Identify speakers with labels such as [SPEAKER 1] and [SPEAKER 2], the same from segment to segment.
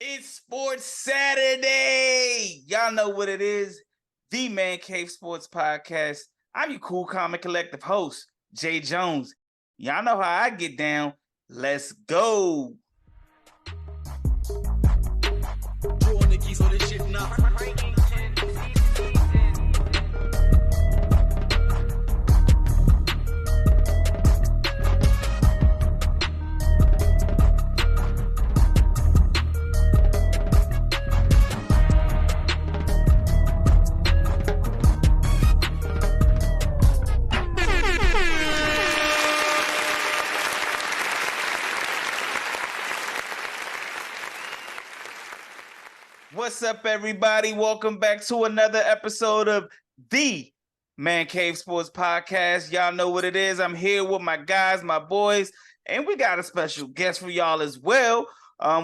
[SPEAKER 1] It's Sports Saturday. Y'all know what it is. The Man Cave Sports Podcast. I'm your cool comic collective host, Jae Jones. Y'all know how I get down. Let's go. Drawing the keys on this shit now. What's up, everybody? Welcome back to another episode of the Man Cave Sports Podcast. Y'all know what it is. I'm here with my guys, my boys, and we got a special guest for y'all as well.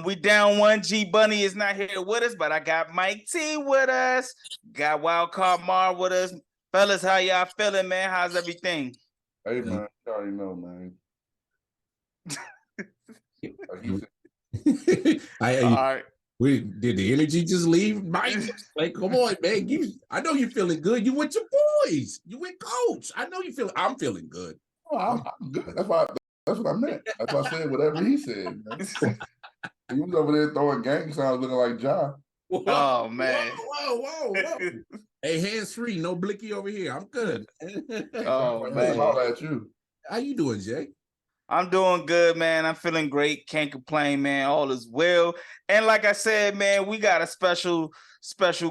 [SPEAKER 1] We down one. G Bunny is not here with us, but I got Mike T with us. Got Wildcard Mar with us. Fellas, how y'all feeling, man? How's everything?
[SPEAKER 2] Hey, man, you already know, man.
[SPEAKER 1] All right.
[SPEAKER 3] Did the energy just leave, Mike? Like, come on, man. I know you're feeling good. You with your boys. You with Coach. I know you feel. I'm feeling good.
[SPEAKER 2] Oh, I'm good. That's what I meant. That's why I said whatever he said. Man. He was over there throwing gang signs looking like Ja.
[SPEAKER 1] Oh, man.
[SPEAKER 3] Whoa. Hey, hands free. No blicky over here. I'm good.
[SPEAKER 1] Oh, man.
[SPEAKER 2] All at you.
[SPEAKER 3] How you doing, Jay?
[SPEAKER 1] I'm doing good, man. I'm feeling great. Can't complain, man. All is well. And like I said, man, we got a special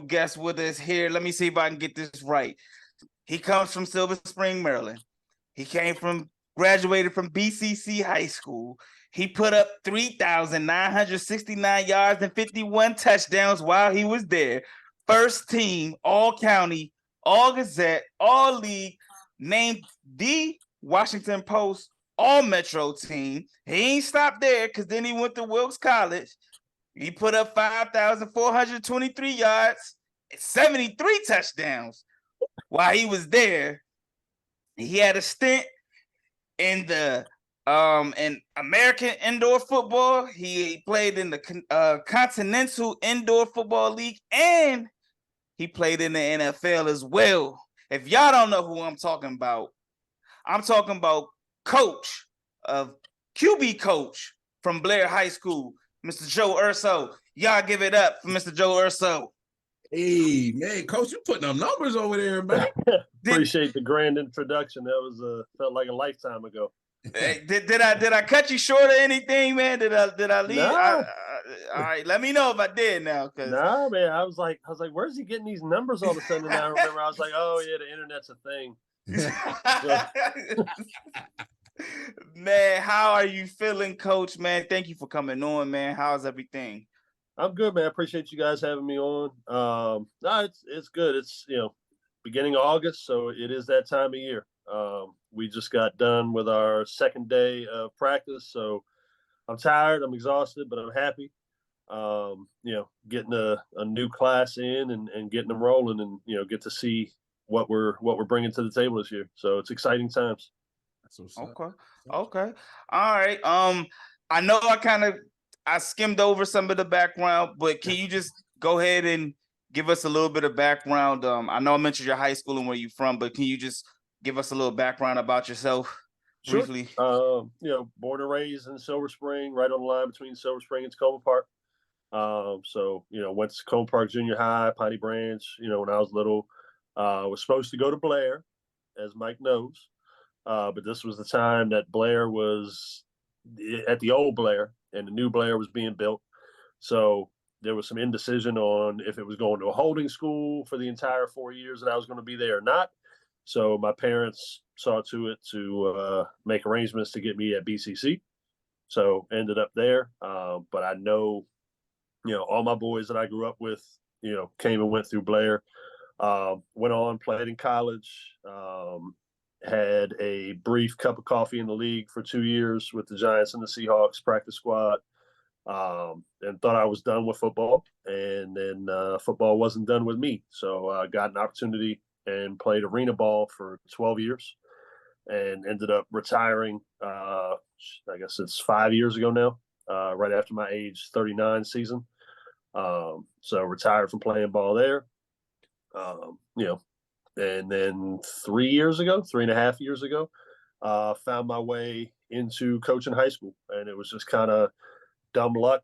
[SPEAKER 1] guest with us here. Let me see if I can get this right. He comes from Silver Spring, Maryland. He graduated from BCC High School. He put up 3,969 yards and 51 touchdowns while he was there. First team, all county, all Gazette, all league, named the Washington Post all Metro team. He ain't stopped there because then he went to Wilkes College. He put up 5,423 yards and 73 touchdowns while he was there. He had a stint in the in American Indoor Football. He played in the Continental Indoor Football League, and he played in the NFL as well. If y'all don't know who I'm talking about coach of QB coach from Blair High School, Mr. Joe Urso. Y'all give it up for Mr. Joe Urso.
[SPEAKER 3] Hey, man, Coach, you putting up numbers over there, man.
[SPEAKER 4] Appreciate the grand introduction. That was felt like a lifetime ago.
[SPEAKER 1] Hey, did I cut you short or anything, man? Did I leave?
[SPEAKER 4] No.
[SPEAKER 1] All right, let me know if I did now.
[SPEAKER 4] No, man, I was like, where's he getting these numbers all of a sudden? And I remember I was like, oh yeah, the internet's a thing.
[SPEAKER 1] Man, how are you feeling, Coach? Man, thank you for coming on, man. How's everything?
[SPEAKER 4] I'm good, man. I appreciate you guys having me on. No, it's good. It's beginning of August, so it is that time of year. We just got done with our second day of practice, so I'm tired, I'm exhausted, but I'm happy. Getting a new class in and getting them rolling, and get to see what we're bringing to the table this year. So it's exciting times.
[SPEAKER 1] Okay. All right. I know I skimmed over some of the background, but can you just go ahead and give us a little bit of background? I know I mentioned your high school and where you're from, but can you just give us a little background about yourself briefly?
[SPEAKER 4] Sure. Born and raised in Silver Spring, right on the line between Silver Spring and Tacoma Park. Went to Tacoma Park Junior High, Piney Branch, when I was little. Was supposed to go to Blair, as Mike knows. But this was the time that Blair was at the old Blair and the new Blair was being built. So there was some indecision on if it was going to a holding school for the entire 4 years that I was going to be there or not. So my parents saw to it to make arrangements to get me at BCC. So ended up there. But I know, all my boys that I grew up with, came and went through Blair. Went on, played in college, had a brief cup of coffee in the league for 2 years with the Giants and the Seahawks practice squad, and thought I was done with football. And then football wasn't done with me. So I got an opportunity and played arena ball for 12 years and ended up retiring. I guess it's 5 years ago now, right after my age 39 season. So retired from playing ball there. And then 3.5 years ago, found my way into coaching high school, and it was just kind of dumb luck.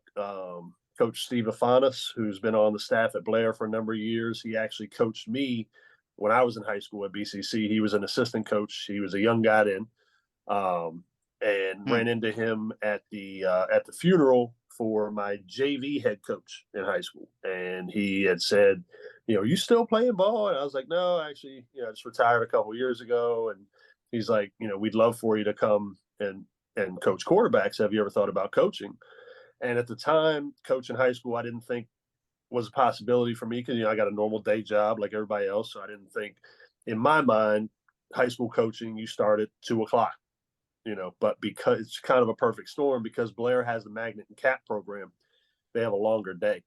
[SPEAKER 4] Coach Steve Afanis, who's been on the staff at Blair for a number of years, he actually coached me when I was in high school at BCC. He was an assistant coach. He was a young guy then, and ran into him at the funeral for my JV head coach in high school. And he had said, you still playing ball? And I was like, no, actually, I just retired a couple of years ago. And he's like, we'd love for you to come and coach quarterbacks. Have you ever thought about coaching? And at the time, coaching high school, I didn't think was a possibility for me because, I got a normal day job like everybody else. So I didn't think, in my mind, high school coaching, you start at 2:00, but because it's kind of a perfect storm because Blair has the magnet and cap program, they have a longer day.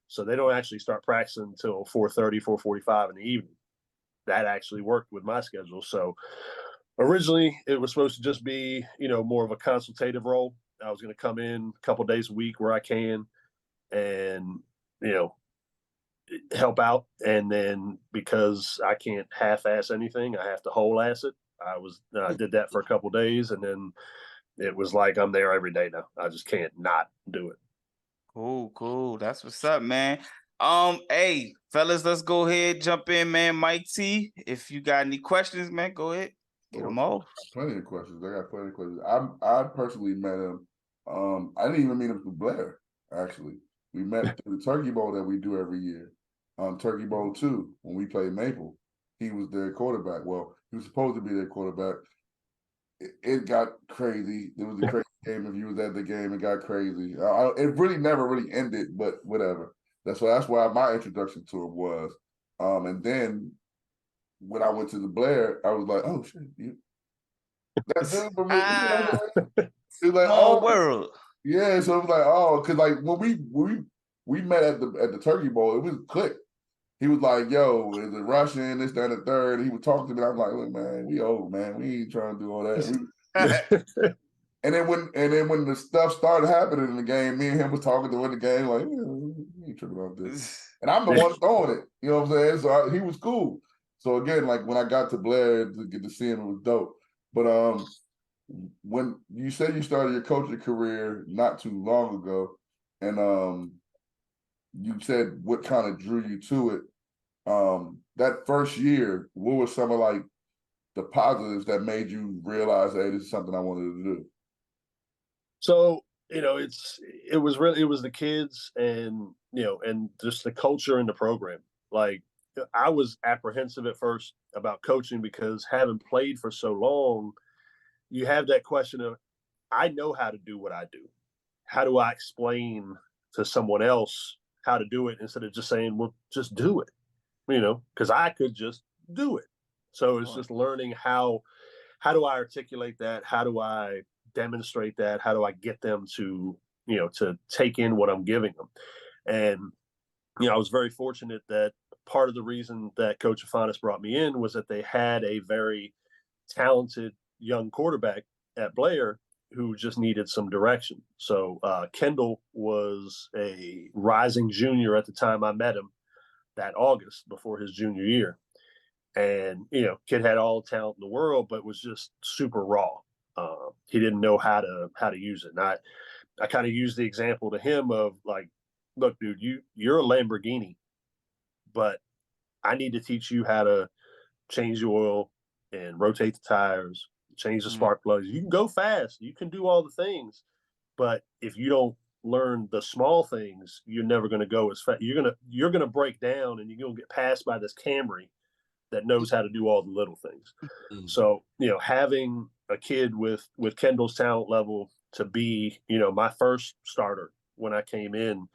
[SPEAKER 4] So they don't actually start practicing until 4:30, 4:45 in the evening. That actually worked with my schedule. So originally it was supposed to just be, more of a consultative role. I was going to come in a couple days a week where I can and, help out. And then because I can't half-ass anything, I have to whole-ass it. I did that for a couple days, and then it was like I'm there every day now. I just can't not do it.
[SPEAKER 1] Cool. That's what's up, man. Hey, fellas, let's go ahead, jump in, man. Mike T, if you got any questions, man, go ahead. Get them all.
[SPEAKER 2] Plenty of questions. I got plenty of questions. I personally met him. I didn't even meet him through Blair, actually. We met through the Turkey Bowl that we do every year. Turkey Bowl 2, when we played Maple. He was their quarterback. Well, he was supposed to be their quarterback. It got crazy. It was a crazy game. If you was at the game, it got crazy. It really never really ended, but whatever. That's why my introduction to him was. And then when I went to the Blair, I was like, oh shit, that's it for me. It's like,
[SPEAKER 1] small world.
[SPEAKER 2] Yeah, so it was like, because like when we met at the Turkey Bowl, it was click. He was like, yo, is it Russian, this, that, and the third? He would talk to me. I'm like, look, man, we old, man. We ain't trying to do all that. And then when the stuff started happening in the game, me and him was talking to win the game, like, he ain't tripping on this. And I'm the one throwing it. You know what I'm saying? So he was cool. So again, like when I got to Blair to get to see him, it was dope. But when you said you started your coaching career not too long ago, and you said what kind of drew you to it. That first year, what were some of like the positives that made you realize, hey, this is something I wanted to do?
[SPEAKER 4] So, it was the kids and, and just the culture in the program. Like I was apprehensive at first about coaching because having played for so long, you have that question of, I know how to do what I do. How do I explain to someone else how to do it instead of just saying, well, just do it, because I could just do it. So it's just learning how do I articulate that? How do I demonstrate that? How do I get them to, to take in what I'm giving them? And, I was very fortunate that part of the reason that Coach Afanis brought me in was that they had a very talented young quarterback at Blair who just needed some direction. So Kendall was a rising junior at the time I met him that August before his junior year. And, kid had all the talent in the world, but was just super raw. He didn't know how to use it. And I kind of used the example to him of like, look, dude, you're a Lamborghini, but I need to teach you how to change the oil and rotate the tires, change the spark plugs. You can go fast. You can do all the things. But if you don't learn the small things, you're never going to go as fast. You're going to break down and you're going to get passed by this Camry that knows how to do all the little things. So, having a kid with Kendall's talent level to be, my first starter when I came in,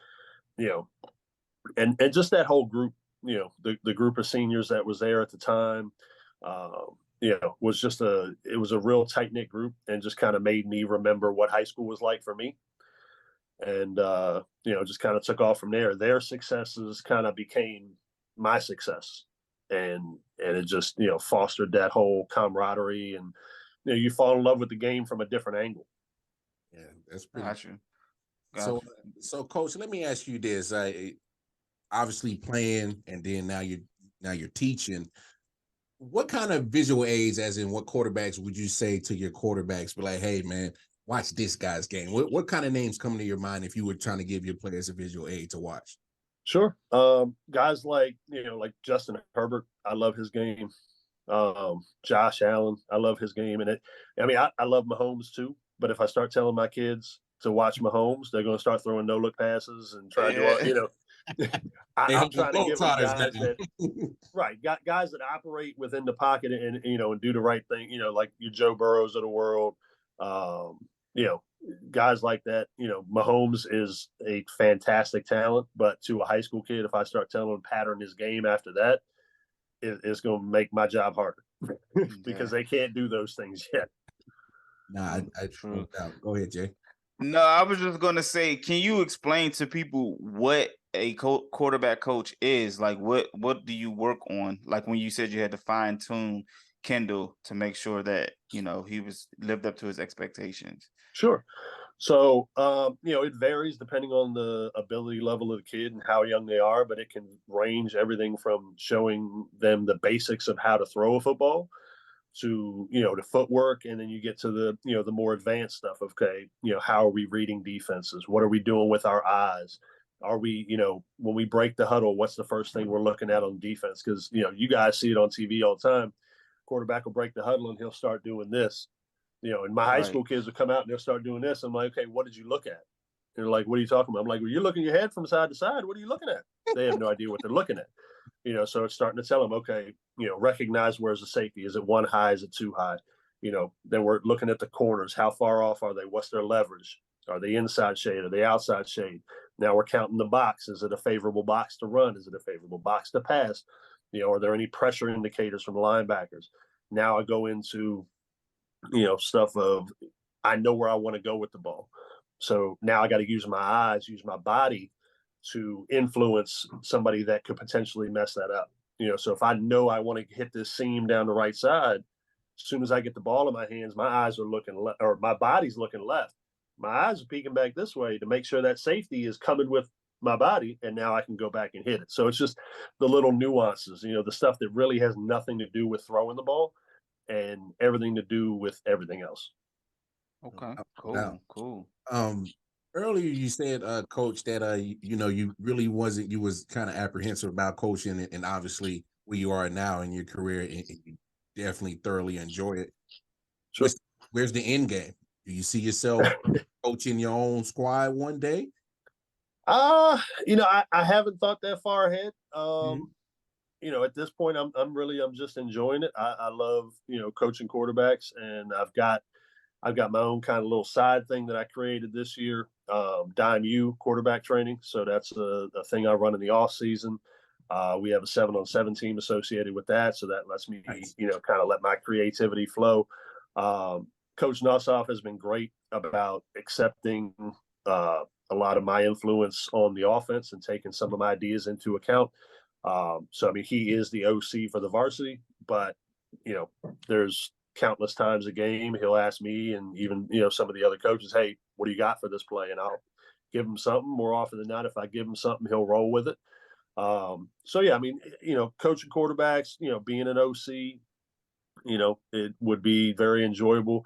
[SPEAKER 4] and just that whole group, the group of seniors that was there at the time, was just it was a real tight knit group and just kind of made me remember what high school was like for me. And, just kind of took off from there. Their successes kind of became my success. And it just, fostered that whole camaraderie and, you fall in love with the game from a different angle.
[SPEAKER 3] Yeah, that's pretty.
[SPEAKER 1] Gotcha.
[SPEAKER 3] So,
[SPEAKER 1] Gotcha.
[SPEAKER 3] so Coach, let me ask you this: obviously playing, and then now you're teaching. What kind of visual aids, as in what quarterbacks, would you say to your quarterbacks? Be like, hey man, watch this guy's game. What kind of names come to your mind if you were trying to give your players a visual aid to watch?
[SPEAKER 4] Sure. Guys like like Justin Herbert, I love his game. Josh Allen, I love his game. And I love Mahomes too. But if I start telling my kids to watch Mahomes, they're going to start throwing no-look passes and try to do all. I'm trying to give them guys that right, got guys that operate within the pocket and and do the right thing. Like your Joe Burrows of the world. Um, guys like that. Mahomes is a fantastic talent, but to a high school kid, if I start telling him pattern his game after that, it's going to make my job harder because they can't do those things yet.
[SPEAKER 3] Nah,
[SPEAKER 1] True.
[SPEAKER 3] Go ahead, Jay.
[SPEAKER 1] No, I was just gonna say, can you explain to people what a quarterback coach is? Like, what do you work on? Like when you said you had to fine tune Kendall to make sure that he was lived up to his expectations.
[SPEAKER 4] Sure. So, it varies depending on the ability level of the kid and how young they are, but it can range everything from showing them the basics of how to throw a football to, the footwork. And then you get to the, the more advanced stuff. Okay. How are we reading defenses? What are we doing with our eyes? Are we, when we break the huddle, what's the first thing we're looking at on defense? Because, you guys see it on TV all the time. Quarterback will break the huddle and he'll start doing this. And my high school kids will come out and they'll start doing this. I'm like, okay, what did you look at? And they're like, what are you talking about? I'm like, well, you're looking your head from side to side. What are you looking at? They have no idea what they're looking at. So it's starting to tell them, okay, recognize where's the safety. Is it one high? Is it too high? Then we're looking at the corners. How far off are they? What's their leverage? Are they inside shade? Are they outside shade? Now we're counting the box. Is it a favorable box to run? Is it a favorable box to pass? Are there any pressure indicators from linebackers? Now I go into stuff of I know where I want to go with the ball. So now I got to use my eyes, use my body to influence somebody that could potentially mess that up. So if I know I want to hit this seam down the right side, as soon as I get the ball in my hands, my eyes are looking or my body's looking left. My eyes are peeking back this way to make sure that safety is coming with my body, and now I can go back and hit it. So it's just the little nuances, the stuff that really has nothing to do with throwing the ball and everything to do with everything else.
[SPEAKER 1] Okay, cool.
[SPEAKER 3] Earlier you said, Coach, that you really wasn't. You was kind of apprehensive about coaching, and obviously where you are now in your career, and you definitely thoroughly enjoy it.
[SPEAKER 4] Sure.
[SPEAKER 3] Where's the end game? Do you see yourself coaching your own squad one day?
[SPEAKER 4] I haven't thought that far ahead. At this point, I'm just enjoying it. I love, coaching quarterbacks, and I've got my own kind of little side thing that I created this year, Dime U quarterback training. So that's a thing I run in the off season. We have a 7-on-7 team associated with that. So that lets me, kind of let my creativity flow. Coach Nossoff has been great about accepting a lot of my influence on the offense and taking some of my ideas into account. He is the OC for the varsity, but there's countless times a game he'll ask me and even some of the other coaches, hey, what do you got for this play? And I'll give him something. More often than not, if I give him something, he'll roll with it. Coaching quarterbacks, being an OC, it would be very enjoyable.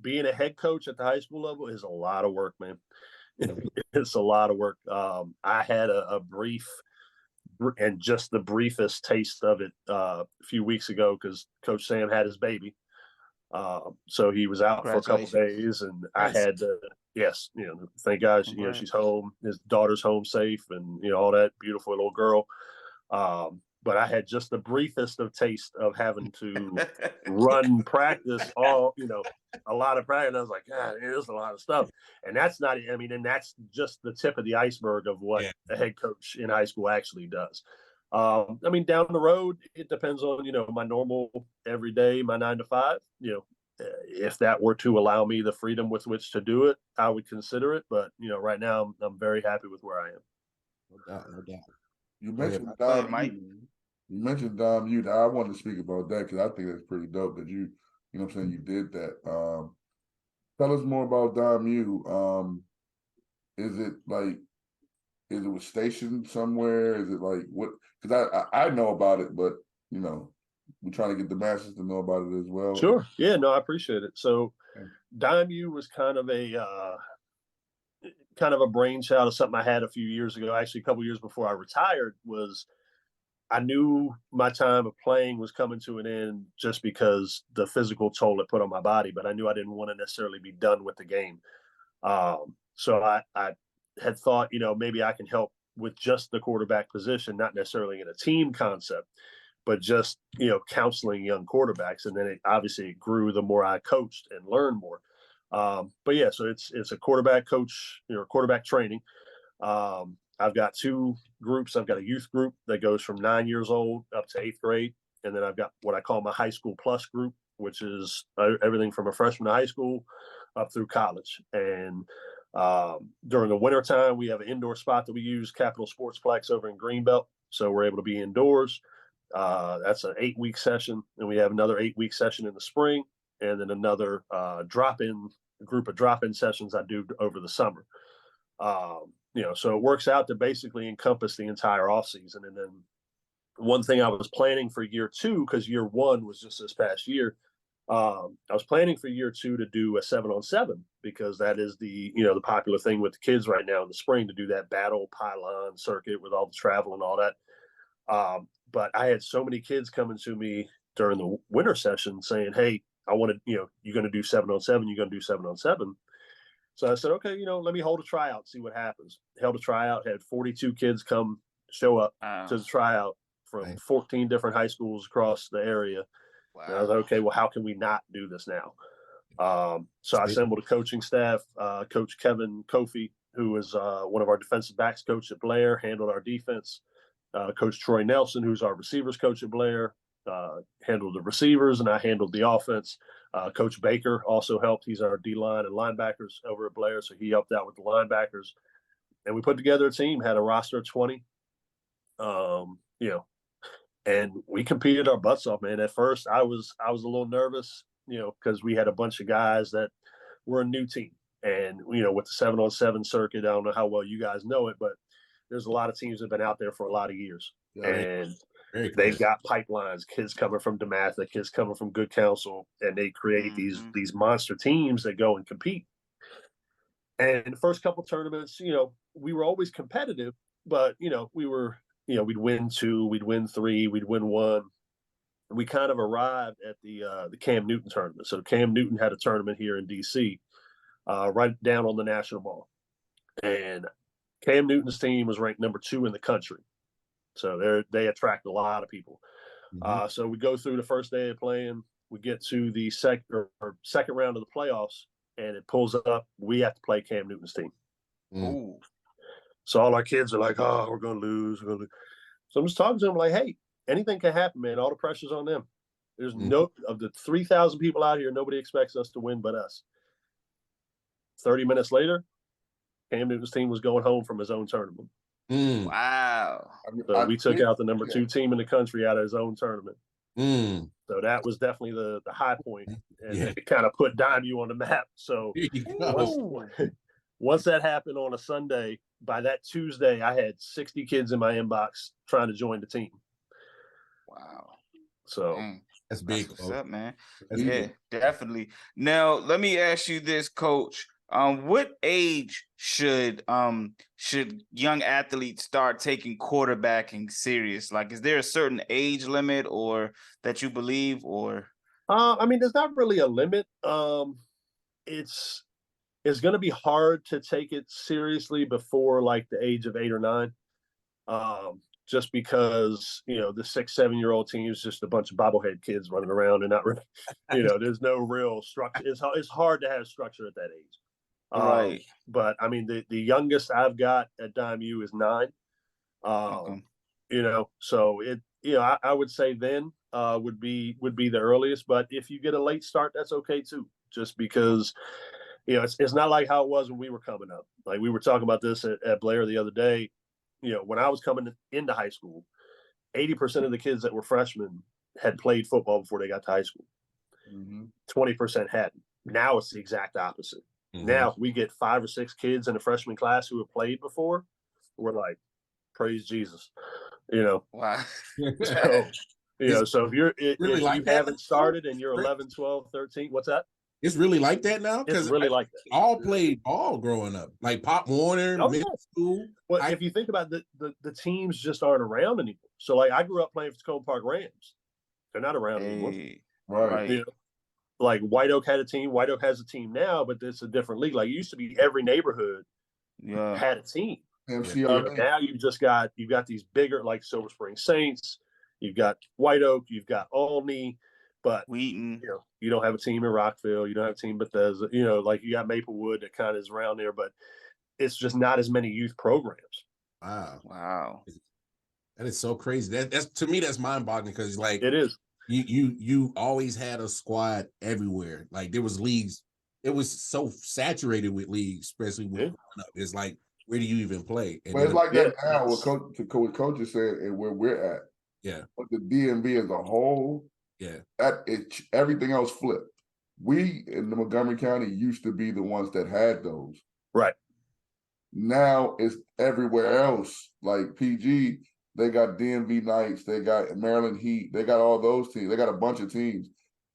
[SPEAKER 4] Being a head coach at the high school level is a lot of work, man. It's a lot of work. I had a brief and just the briefest taste of it a few weeks ago because Coach Sam had his baby. So he was out for a couple of days, and I had to, thank God, she's home. His daughter's home safe, and all that beautiful little girl. But I had just the briefest of taste of having to run practice, a lot of practice. And I was like, God, it is a lot of stuff. And that's not, and that's just the tip of the iceberg of what a head coach in high school actually does. Down the road, it depends on, my normal everyday, my 9 to 5, if that were to allow me the freedom with which to do it, I would consider it. But, right now I'm very happy with where I am.
[SPEAKER 3] No doubt.
[SPEAKER 2] You mentioned Dom. You mentioned Dom U. I wanted to speak about that because I think that's pretty dope that you know what I'm saying, you did that. Tell us more about Dom U. Is it like, is it stationed somewhere? Is it like what? Because I know about it, but you know, we're trying to get the masses to know about it as well.
[SPEAKER 4] Sure. Yeah, no, I appreciate it. So Dime U was kind of a brainchild of something I had a few years ago. Actually, a couple years before I retired, was I knew my time of playing was coming to an end just because the physical toll it put on my body, but I knew I didn't want to necessarily be done with the game. So I had thought, you know, maybe I can help with just the quarterback position, not necessarily in a team concept, but just, you know, counseling young quarterbacks. And then it obviously grew the more I coached and learned more. But yeah, so it's a quarterback coach, you know, quarterback training. I've got two groups. I've got a youth group that goes from 9 years old up to 8th grade. And then I've got what I call my high school plus group, which is everything from a freshman to high school up through college. And during the wintertime, we have an indoor spot that we use, Capital Sportsplex over in Greenbelt. So we're able to be indoors. That's an 8-week session. And we have another 8-week session in the spring, and then another group of drop-in sessions I do over the summer. You know, so it works out to basically encompass the entire off season. And then one thing I was planning for year 2, because year 1 was just this past year, I was planning for year 2 to do a 7-on-7, because that is the popular thing with the kids right now in the spring, to do that battle pylon circuit with all the travel and all that. But I had so many kids coming to me during the winter session saying, hey, I want to, you're going to do 7-on-7, you're going to do 7-on-7. So I said, okay, let me hold a tryout, see what happens. Held a tryout, had 42 kids show up to the tryout from 14 different high schools across the area. Wow. And I was like, okay, well, how can we not do this now? So I assembled a coaching staff. Coach Kevin Kofi, who is one of our defensive backs coach at Blair, handled our defense. Coach Troy Nelson, who's our receivers coach at Blair, handled the receivers, and I handled the offense. Coach Baker also helped. He's our D-line and linebackers over at Blair, so he helped out with the linebackers. And we put together a team, had a roster of 20, and we competed our butts off, man. At first, I was a little nervous, because we had a bunch of guys that were a new team. And, with the 7-on-7 circuit, I don't know how well you guys know it, but there's a lot of teams that have been out there for a lot of years. Yeah, and they've got pipelines, kids coming from DeMatha, kids coming from Good Counsel, and they create these monster teams that go and compete. And the first couple tournaments, we were always competitive, but, we were, we'd win 2, we'd win 3, we'd win 1. We kind of arrived at the Cam Newton tournament. So Cam Newton had a tournament here in D.C., right down on the National Mall. And Cam Newton's team was ranked number 2 in the country. So they attract a lot of people. Mm-hmm. So we go through the first day of playing. We get to the second round of the playoffs, and it pulls up. We have to play Cam Newton's team. Mm. So all our kids are like, oh, we're going to lose. So I'm just talking to them like, hey, anything can happen, man. All the pressure's on them. There's no of the 3,000 people out here, nobody expects us to win but us. 30 minutes later, Cam Newton's team was going home from his own tournament.
[SPEAKER 1] Wow.
[SPEAKER 4] So we took out the number 2 team in the country out of his own tournament. So that was definitely the high point, and it kind of put Dime U on the map. So once that happened on a Sunday, by that Tuesday, I had 60 kids in my inbox trying to join the team.
[SPEAKER 1] Wow.
[SPEAKER 4] So
[SPEAKER 3] that's big.
[SPEAKER 1] That's what's up, man. Definitely. Now, let me ask you this, Coach. What age should young athletes start taking quarterbacking serious? Like, is there a certain age limit or that you believe, or?
[SPEAKER 4] There's not really a limit. It's going to be hard to take it seriously before like the age of 8 or 9. Just because, the 6-7-year-old team is just a bunch of bobblehead kids running around and not really, there's no real structure. It's hard to have structure at that age.
[SPEAKER 1] Right.
[SPEAKER 4] But the youngest I've got at Dime U is 9. So I would say then would be the earliest, but if you get a late start, that's okay too, just because, it's not like how it was when we were coming up. Like we were talking about this at Blair the other day, when I was coming into high school, 80% of the kids that were freshmen had played football before they got to high school. 20% hadn't. Now it's the exact opposite. Now, if we get 5 or 6 kids in a freshman class who have played before, we're like, praise Jesus, you know.
[SPEAKER 1] Wow.
[SPEAKER 4] So, so if you're
[SPEAKER 3] really
[SPEAKER 4] if
[SPEAKER 3] like
[SPEAKER 4] you
[SPEAKER 3] that
[SPEAKER 4] haven't started and you're 11, 12, 13, what's that?
[SPEAKER 3] It's really like that now?
[SPEAKER 4] It's
[SPEAKER 3] Because
[SPEAKER 4] really like that.
[SPEAKER 3] all played ball growing up. Like Pop Warner, middle school.
[SPEAKER 4] Well, if you think about the teams just aren't around anymore. So, like, I grew up playing for Tacoma Park Rams. They're not around anymore.
[SPEAKER 2] Right.
[SPEAKER 4] You know, like White Oak had a team. White Oak has a team now, but it's a different league. Like, it used to be every neighborhood had a team.
[SPEAKER 2] MCRD.
[SPEAKER 4] Now you've got these bigger, like Silver Spring Saints. You've got White Oak. You've got Olney. But
[SPEAKER 1] Wheaton,
[SPEAKER 4] you don't have a team in Rockville. You don't have a team Bethesda. Like you got Maplewood that kind of is around there, but it's just not as many youth programs.
[SPEAKER 1] Wow.
[SPEAKER 3] That is so crazy. That's to me, that's mind-boggling because like
[SPEAKER 4] it is.
[SPEAKER 3] You always had a squad everywhere. Like there was leagues. It was so saturated with leagues, especially with growing up. It's like, where do you even play? And
[SPEAKER 2] well, it's like that now. What coaches said and where we're at.
[SPEAKER 3] Yeah.
[SPEAKER 2] But the DMV as a whole. Yeah. Everything else flipped. We in the Montgomery County used to be the ones that had those.
[SPEAKER 4] Right.
[SPEAKER 2] Now it's everywhere else. Like PG, they got DMV Knights, they got Maryland Heat, they got all those teams. They got a bunch of teams.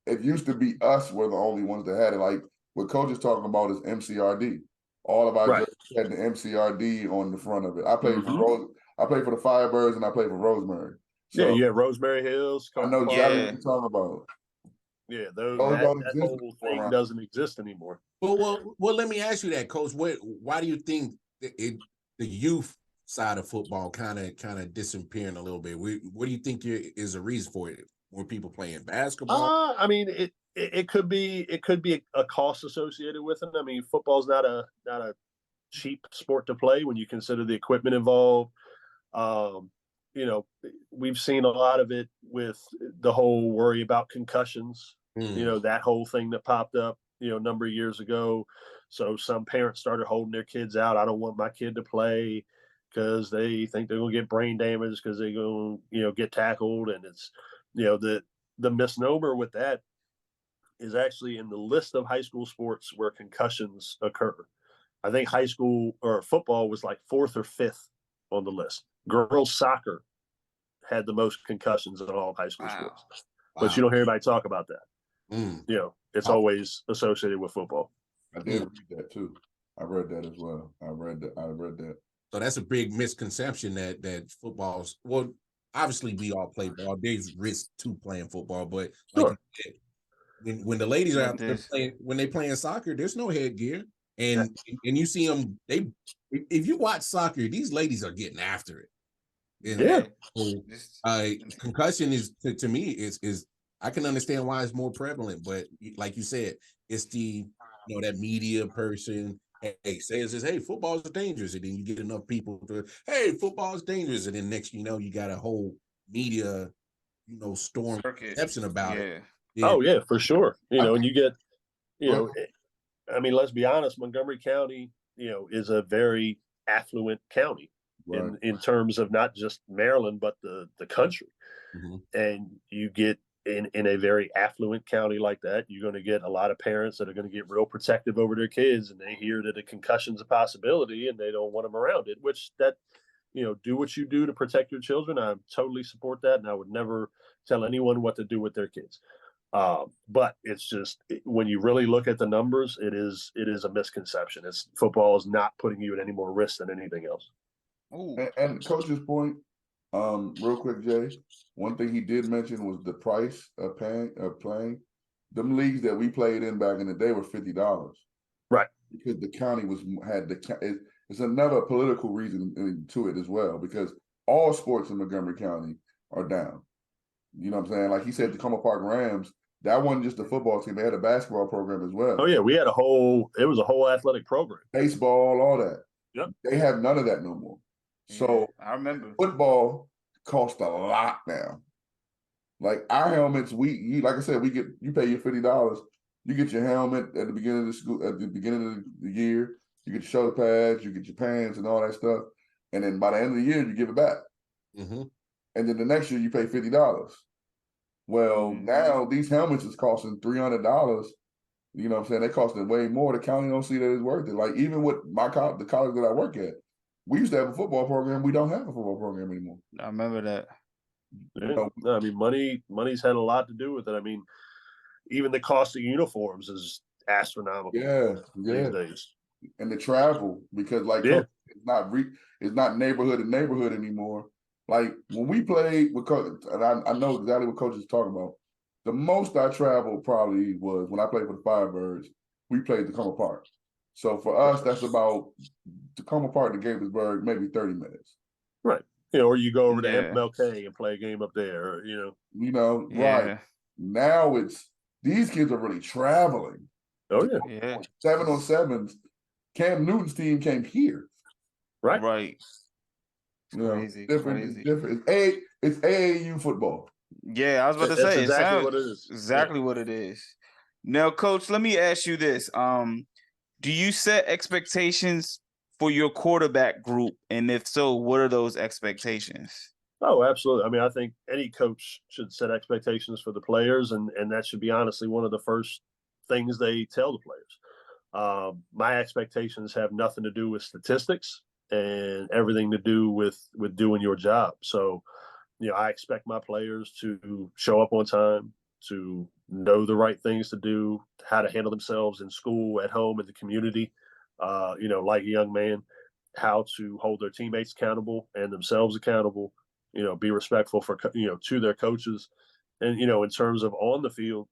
[SPEAKER 2] It used to be us were the only ones that had it. Like what Coach is talking about is MCRD. All of our jerseys had the MCRD on the front of it. I played for the Firebirds and I played for Rosemary. So,
[SPEAKER 4] you have Rosemary Hills.
[SPEAKER 2] I know exactly what you're talking about.
[SPEAKER 4] Yeah, that whole thing doesn't exist anymore.
[SPEAKER 3] Well, let me ask you that, Coach. Why do you think the youth side of football kind of disappearing a little bit? What do you think is a reason for it? More people playing basketball?
[SPEAKER 4] I mean, it could be a cost associated with it. I mean, football's not a cheap sport to play when you consider the equipment involved. We've seen a lot of it with the whole worry about concussions, that whole thing that popped up, a number of years ago. So some parents started holding their kids out. I don't want my kid to play because they think they're going to get brain damage because they're going to, get tackled. And it's, the misnomer with that is actually in the list of high school sports where concussions occur. I think high school or football was like 4th or 5th on the list. Girls soccer had the most concussions in all high school sports, but you don't hear anybody talk about that. It's always associated with football.
[SPEAKER 2] I did read that too. I read that as well. I read that.
[SPEAKER 3] So that's a big misconception that football's, well, obviously we all play ball. There's risk to playing football, but like you said, when the ladies are out there when they playing soccer, there's no headgear. And you see them, if you watch soccer, these ladies are getting after it. And concussion is to me is I can understand why it's more prevalent, but like you said, it's the that media person. Hey, says this. Hey, football is dangerous, and then you get enough people to hey, football is dangerous, and then next you got a whole media storm perception about it.
[SPEAKER 4] Yeah. Oh yeah, for sure. And you get I mean, let's be honest, Montgomery County, is a very affluent county in terms of not just Maryland, but the country. And you get in a very affluent county like that, you're going to get a lot of parents that are going to get real protective over their kids, and they hear that a concussion's a possibility and they don't want them around it, which do what you do to protect your children. I totally support that. And I would never tell anyone what to do with their kids. But it's just when you really look at the numbers, it is a misconception. Football is not putting you at any more risk than anything else.
[SPEAKER 2] And Coach's point, real quick, Jay. One thing he did mention was the price of playing. Them leagues that we played in back in the day were $50,
[SPEAKER 4] right?
[SPEAKER 2] Because the county it's another political reason to it as well. Because all sports in Montgomery County are down. You know what I'm saying? Like he said, the Tacoma Park Rams, that wasn't just a football team. They had a basketball program as well.
[SPEAKER 4] Oh, yeah. We had it was a whole athletic program.
[SPEAKER 2] Baseball, all that.
[SPEAKER 4] Yep.
[SPEAKER 2] They have none of that no more. So
[SPEAKER 1] I remember.
[SPEAKER 2] Football costs a lot now. Like our helmets, like I said, you pay your $50. You get your helmet at the beginning of the year. You get your shoulder pads, you get your pants and all that stuff. And then by the end of the year, you give it back.
[SPEAKER 3] Mm-hmm.
[SPEAKER 2] And then the next year you pay $50. Well, now these helmets is costing $300. You know what I'm saying? They costing way more. The county don't see that it's worth it. Like even with the college that I work at, we used to have a football program. We don't have a football program anymore.
[SPEAKER 1] I remember that.
[SPEAKER 4] Yeah. No, I mean, money's had a lot to do with it. I mean, even the cost of uniforms is astronomical. These days.
[SPEAKER 2] And the travel, because like it's not neighborhood to neighborhood anymore. Like when we played with coach, and I know exactly what coach is talking about. The most I traveled probably was when I played for the Firebirds. We played Tacoma Park. So for us, that's about Tacoma Park to Gaithersburg, maybe 30 minutes.
[SPEAKER 4] Right. You know, or you go over to MLK and play a game up there,
[SPEAKER 2] right. Now it's these kids are really traveling.
[SPEAKER 4] Oh,
[SPEAKER 2] yeah. 7-on-7s. Cam Newton's team came here.
[SPEAKER 4] Right.
[SPEAKER 1] Right.
[SPEAKER 2] Crazy. Different. It's AAU football.
[SPEAKER 1] Yeah, I was about to say
[SPEAKER 4] exactly what it is.
[SPEAKER 1] Exactly what it is. Now, Coach, let me ask you this. Do you set expectations for your quarterback group? And if so, what are those expectations?
[SPEAKER 4] Oh, absolutely. I mean, I think any coach should set expectations for the players, and that should be honestly one of the first things they tell the players. My expectations have nothing to do with statistics and everything to do with doing your job. So, I expect my players to show up on time, to know the right things to do, how to handle themselves in school, at home, in the community, like a young man, how to hold their teammates accountable and themselves accountable, be respectful to their coaches. And, in terms of on the field,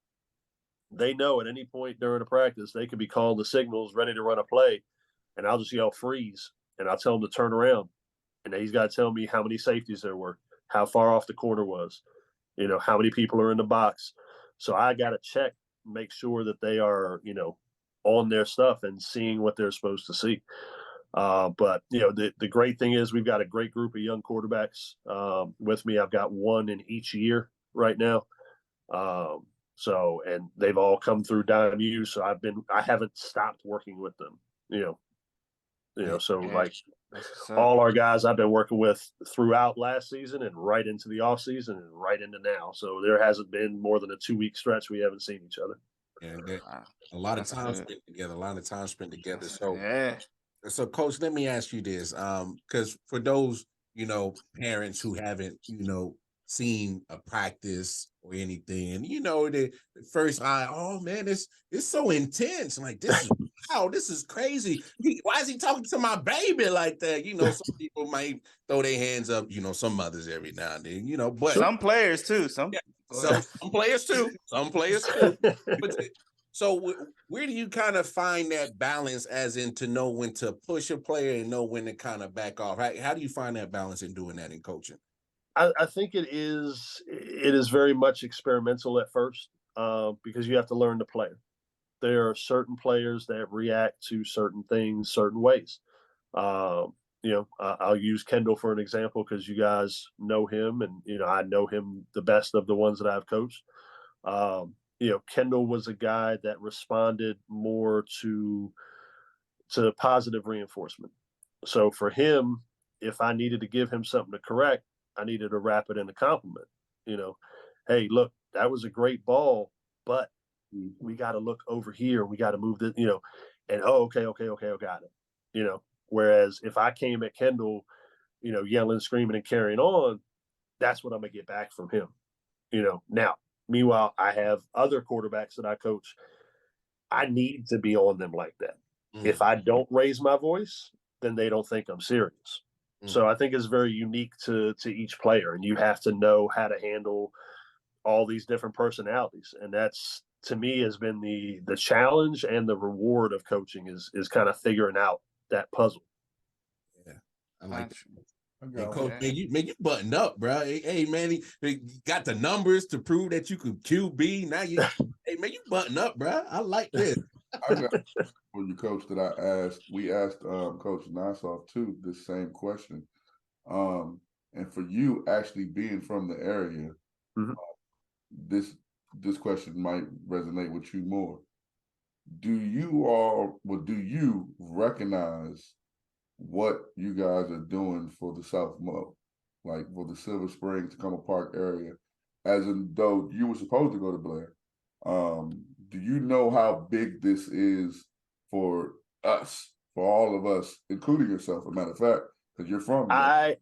[SPEAKER 4] they know at any point during a practice, they could be calling the signals, ready to run a play, and I'll just yell freeze, and I'll tell them to turn around. And then he's got to tell me how many safeties there were, how far off the corner was, how many people are in the box. So I got to check, make sure that they are, on their stuff and seeing what they're supposed to see. But, the great thing is we've got a great group of young quarterbacks with me. I've got one in each year right now. And they've all come through Dime U. So I haven't stopped working with them, all our guys I've been working with throughout last season and right into the off season and right into now. So there hasn't been more than a 2-week stretch we haven't seen each other.
[SPEAKER 3] And a lot of time spent together. So Coach, let me ask you this. Because for those, parents who haven't, seen a practice or anything, and the first eye, oh man, it's so intense. Like this is wow, this is crazy. Why is he talking to my baby like that? Some people might throw their hands up, some mothers every now and then, but
[SPEAKER 1] some players too. Some
[SPEAKER 3] players too. Some players too. But so where do you kind of find that balance, as in to know when to push a player and know when to kind of back off? How do you find that balance in doing that in coaching?
[SPEAKER 4] I think it is very much experimental at first because you have to learn to play. There are certain players that react to certain things certain ways. I'll use Kendall for an example because you guys know him, and I know him the best of the ones that I've coached. Kendall was a guy that responded more to positive reinforcement. So for him, if I needed to give him something to correct, I needed to wrap it in a compliment. Hey, look, that was a great ball, but we got to look over here. We got to move this, and okay, got it. Whereas if I came at Kendall, yelling, screaming, and carrying on, that's what I'm gonna get back from him. Now, meanwhile, I have other quarterbacks that I coach. I need to be on them like that. If I don't raise my voice, then they don't think I'm serious. So I think it's very unique to each player, and you have to know how to handle all these different personalities. And that's, to me, has been the challenge and the reward of coaching is kind of figuring out that puzzle.
[SPEAKER 3] Yeah, I like that. Hey, Coach, man, you buttoned up, bro. Hey, man, he got the numbers to prove that you could QB. Now hey, man, you button up, bro. I like this.
[SPEAKER 2] I got for you, Coach, that we asked Coach Nassau too this same question. And for you actually being from the area, this question might resonate with you more. Do you recognize what you guys are doing for the South Mo, like for the Silver Spring, Tacoma Park area, as in though you were supposed to go to Blair? do you know how big this is for us, for all of us, including yourself, as a matter of fact, because you're from there?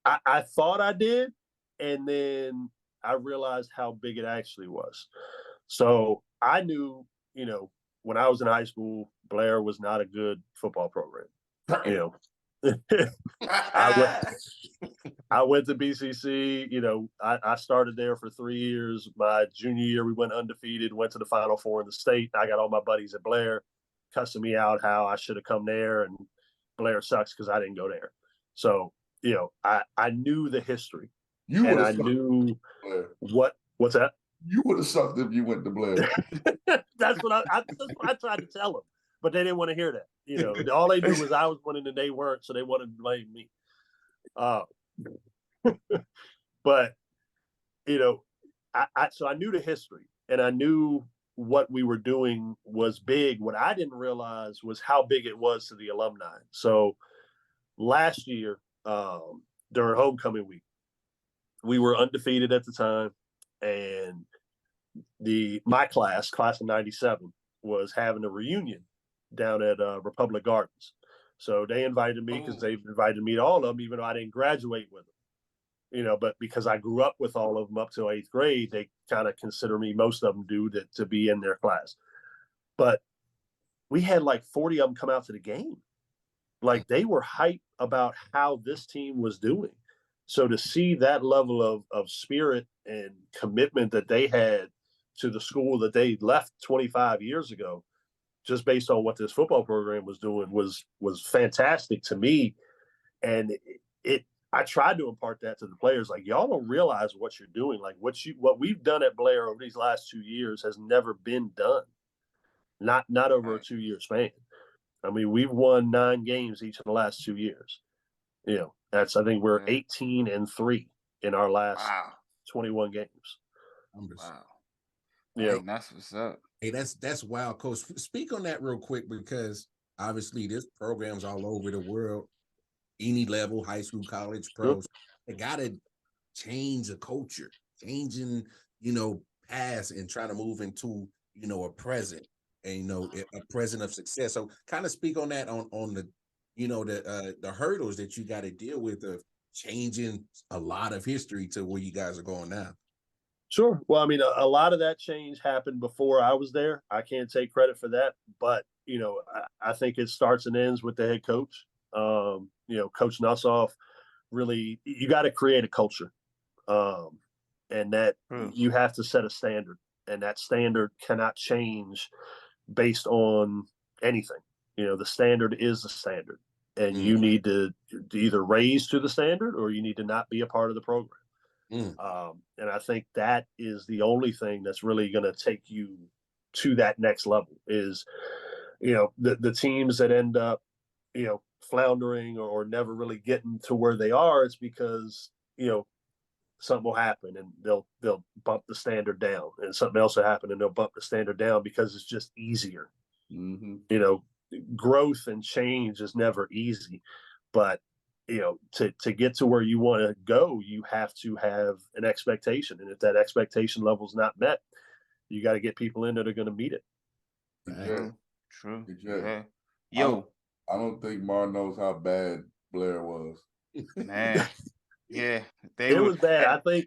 [SPEAKER 4] I thought I did, and then I realized how big it actually was. So I knew, when I was in high school, Blair was not a good football program. I went to BCC. I started there for 3 years. My junior year, we went undefeated, went to the Final Four in the state. I got all my buddies at Blair cussing me out how I should have come there, and Blair sucks because I didn't go there. So, I knew the history. And I knew what's that?
[SPEAKER 2] You would have sucked if you went to Blair.
[SPEAKER 4] That's what I tried to tell them, but they didn't want to hear that. All they knew was I was winning and they weren't, so they wanted to blame me. But so I knew the history, and I knew what we were doing was big. What I didn't realize was how big it was to the alumni. So last year, during homecoming week, we were undefeated at the time, and my class of 97, was having a reunion down at Republic Gardens. So they invited me because they invited me to all of them, even though I didn't graduate with them. But because I grew up with all of them up to 8th grade, they kind of consider me, most of them do, to be in their class. But we had like 40 of them come out to the game. Like, they were hyped about how this team was doing. So to see that level of spirit and commitment that they had to the school that they left 25 years ago, just based on what this football program was doing, was fantastic to me. And I tried to impart that to the players. Like, y'all don't realize what you're doing. Like, what we've done at Blair over these last 2 years has never been done. Not over a 2-year span. I mean, we've won 9 games each of the last 2 years. I think we're 18-3 in our last 21 games.
[SPEAKER 1] Wow.
[SPEAKER 4] Yeah,
[SPEAKER 1] that's what's up.
[SPEAKER 3] Hey, that's wild, Coach. Speak on that real quick, because obviously this program's all over the world, any level, high school, college, pros. They gotta change the culture, changing, past, and try to move into, a present, and a present of success. So kind of speak on that, on the the hurdles that you got to deal with of changing a lot of history to where you guys are going now.
[SPEAKER 4] Sure. Well, I mean, a lot of that change happened before I was there. I can't take credit for that, but I think it starts and ends with the head coach. Coach Nussoff, really, you got to create a culture, and that you have to set a standard, and that standard cannot change based on anything. The standard is the standard, and you need to either raise to the standard, or you need to not be a part of the program. And I think that is the only thing that's really going to take you to that next level is, the teams that end up, floundering or never really getting to where they are. It's because, something will happen and they'll bump the standard down, and something else will happen and they'll bump the standard down because it's just easier. Growth and change is never easy, but to get to where you want to go, you have to have an expectation. And if that expectation level is not met, you got to get people in that are going to meet it.
[SPEAKER 1] True.
[SPEAKER 2] Yeah.
[SPEAKER 1] Yo,
[SPEAKER 2] I don't think Mar knows how bad Blair was.
[SPEAKER 1] Man. Yeah.
[SPEAKER 4] It was bad. I think,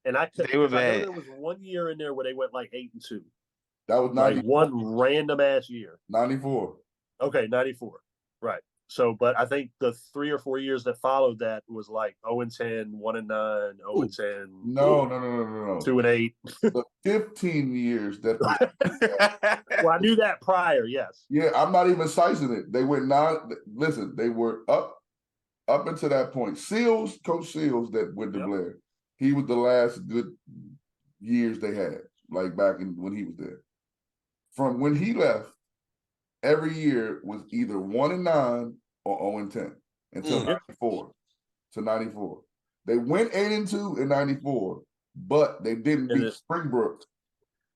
[SPEAKER 1] they were bad.
[SPEAKER 4] I know there was 1 year in there where they went like 8-2.
[SPEAKER 2] That was
[SPEAKER 4] 94. Like one random ass year.
[SPEAKER 2] 94.
[SPEAKER 4] Okay, 94. Right. So, but I think the 3 or 4 years that followed that was like 0-10, 1-9, 0-10.
[SPEAKER 2] No.
[SPEAKER 4] 2-8.
[SPEAKER 2] The 15 years that.
[SPEAKER 4] Well, I knew that prior. Yes.
[SPEAKER 2] Yeah, I'm not even sizing it. They went 9. Listen, they were up until that point. Coach Seals, that went to Blair. He was the last good years they had, like back when he was there. From when he left, every year was either 1-9 or 0-10 until 94 to 94. They went 8-2 in 94, but they didn't beat Springbrook,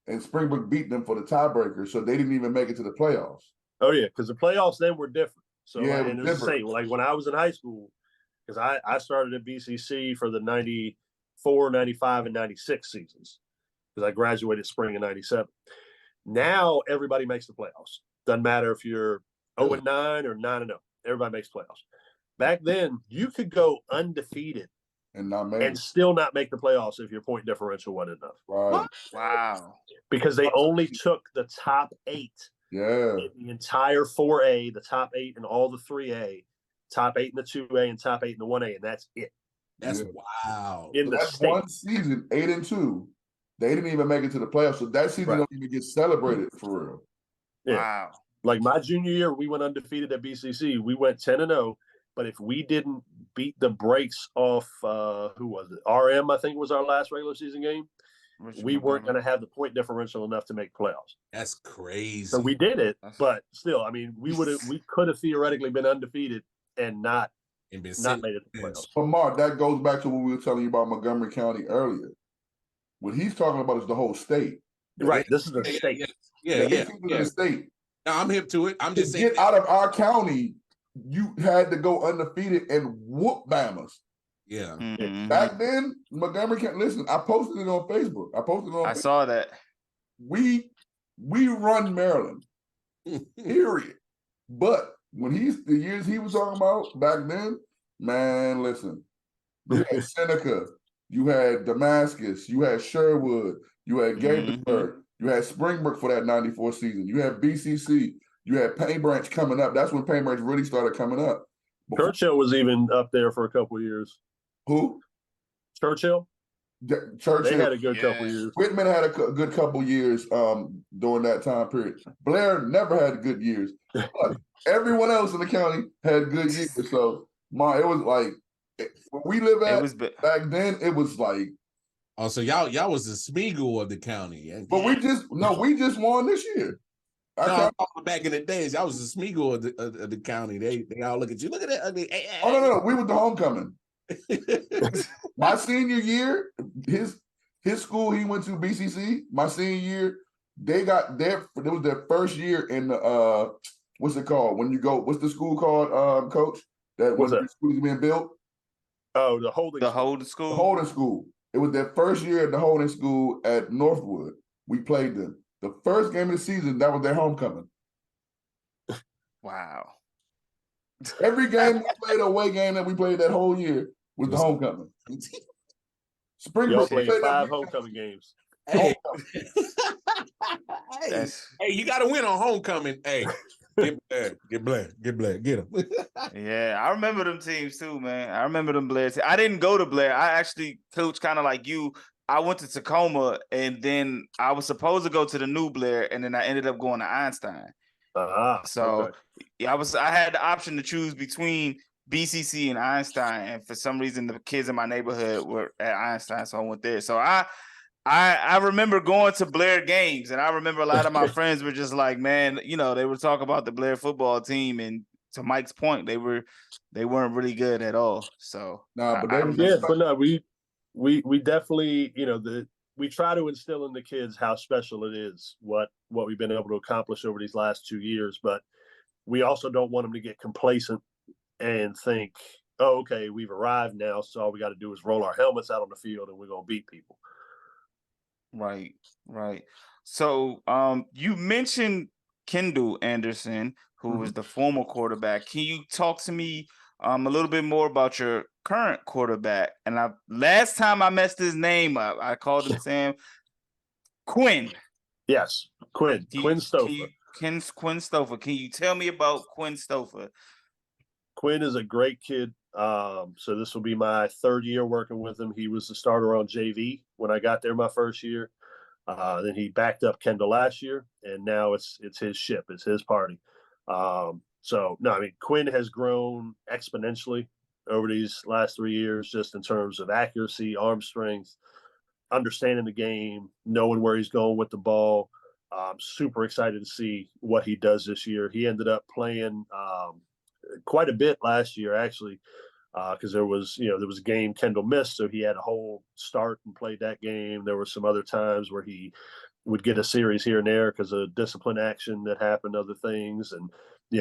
[SPEAKER 2] and Springbrook beat them for the tiebreaker, so they didn't even make it to the playoffs.
[SPEAKER 4] Oh yeah, because the playoffs then were different. So
[SPEAKER 2] yeah,
[SPEAKER 4] and it was the same. Like when I was in high school, because I started at BCC for the 94, 95, and 96 seasons, because I graduated spring of 97. Now everybody makes the playoffs. Doesn't matter if you're 0-9 or 9-0. Everybody makes playoffs. Back then, you could go undefeated and still not make the playoffs if your point differential wasn't enough.
[SPEAKER 2] Right.
[SPEAKER 1] Wow.
[SPEAKER 4] Because they only took the top 8.
[SPEAKER 2] Yeah.
[SPEAKER 4] In the entire 4A, the top 8 and all the 3A, top 8 in the 2A, and top 8 in the 1A, and that's it.
[SPEAKER 3] That's wow.
[SPEAKER 4] In the
[SPEAKER 2] that's
[SPEAKER 4] state.
[SPEAKER 2] one season, 8-2. They didn't even make it to the playoffs, so that season don't even get celebrated for real.
[SPEAKER 4] Yeah.
[SPEAKER 1] Wow.
[SPEAKER 4] Like my junior year, we went undefeated at BCC. We went 10-0, but if we didn't beat the brakes off, who was it? RM, I think was our last regular season game. We weren't going to have the point differential enough to make playoffs.
[SPEAKER 3] That's crazy.
[SPEAKER 4] So we did it, but still, I mean, we could have theoretically been undefeated and not made it to the playoffs.
[SPEAKER 2] But Mark, that goes back to what we were telling you about Montgomery County earlier. What he's talking about is the whole state.
[SPEAKER 4] Right. This is the state.
[SPEAKER 3] Yeah.
[SPEAKER 2] The state.
[SPEAKER 3] Now, I'm hip to it. I'm just
[SPEAKER 2] to
[SPEAKER 3] saying.
[SPEAKER 2] Get out of our county, you had to go undefeated and whoop Bamas.
[SPEAKER 3] Yeah.
[SPEAKER 1] Mm-hmm.
[SPEAKER 2] Back then, Montgomery County. Listen, I posted it on Facebook.
[SPEAKER 1] I saw that.
[SPEAKER 2] We run Maryland. Period. But when the years he was talking about back then, man, listen. You had Seneca, you had Damascus, you had Sherwood, you had Gaithersburg, you had Springbrook for that 94 season, you had BCC, you had Paint Branch coming up. That's when Paint Branch really started coming up.
[SPEAKER 4] Churchill was even up there for a couple of years.
[SPEAKER 2] Who?
[SPEAKER 4] Churchill?
[SPEAKER 2] Churchill.
[SPEAKER 4] They had a good couple of years.
[SPEAKER 2] Whitman had a good couple of years during that time period. Blair never had good years. But everyone else in the county had good years. So, it was like, when we live at back then, it was like.
[SPEAKER 3] Oh, so y'all was the Smeagol of the county.
[SPEAKER 2] But we just won this year.
[SPEAKER 3] Back in the days, y'all was the Smeagol of the county. They all look at you. Look at that.
[SPEAKER 2] No. We were the homecoming. My senior year, his school he went to, BCC. My senior year, it was their first year in the what's it called? When you go, what's the school called, Coach? That when the school is being built.
[SPEAKER 4] Oh, the Holden School.
[SPEAKER 2] The Holden School. It was their first year at the Holden School at Northwood. We played them. The first game of the season, that was their homecoming.
[SPEAKER 1] Wow.
[SPEAKER 2] Every game we played, away game that we played that whole year was the homecoming.
[SPEAKER 4] Springbrook played 5 homecoming games.
[SPEAKER 3] Hey, you got to win on homecoming. Hey, get Blair, get him.
[SPEAKER 1] Yeah, I remember them teams too, man. I remember them Blair teams. I didn't go to Blair. I actually coached kind of like you. I went to Tacoma, and then I was supposed to go to the new Blair, and then I ended up going to Einstein. So I had the option to choose between BCC and Einstein, and for some reason the kids in my neighborhood were at Einstein, so I went there. So I remember going to Blair games, and I remember a lot of my friends were just like, man, they would talk about the Blair football team, and to Mike's point, they weren't really good at all. So
[SPEAKER 4] we definitely, we try to instill in the kids how special it is, what we've been able to accomplish over these last 2 years, but we also don't want them to get complacent and think, oh, okay, we've arrived now, so all we got to do is roll our helmets out on the field and we're going to beat people.
[SPEAKER 1] Right. So you mentioned Kendall Anderson, who was the former quarterback. Can you talk to me a little bit more about your current quarterback? And last time I messed his name up, I called him Sam Quinn.
[SPEAKER 4] Yes, Quinn Stouffer.
[SPEAKER 1] Quinn Stouffer. Can you tell me about Quinn Stouffer? Quinn
[SPEAKER 4] is a great kid. So this will be my 3rd year working with him. He was the starter on JV when I got there my first year. Then he backed up Kendall last year, and now it's his ship. It's his party. Quinn has grown exponentially over these last 3 years, just in terms of accuracy, arm strength, understanding the game, knowing where he's going with the ball. I'm super excited to see what he does this year. He ended up playing quite a bit last year, actually, because there was a game Kendall missed, so he had a whole start and played that game. There were some other times where he would get a series here and there because of discipline action that happened, other things, and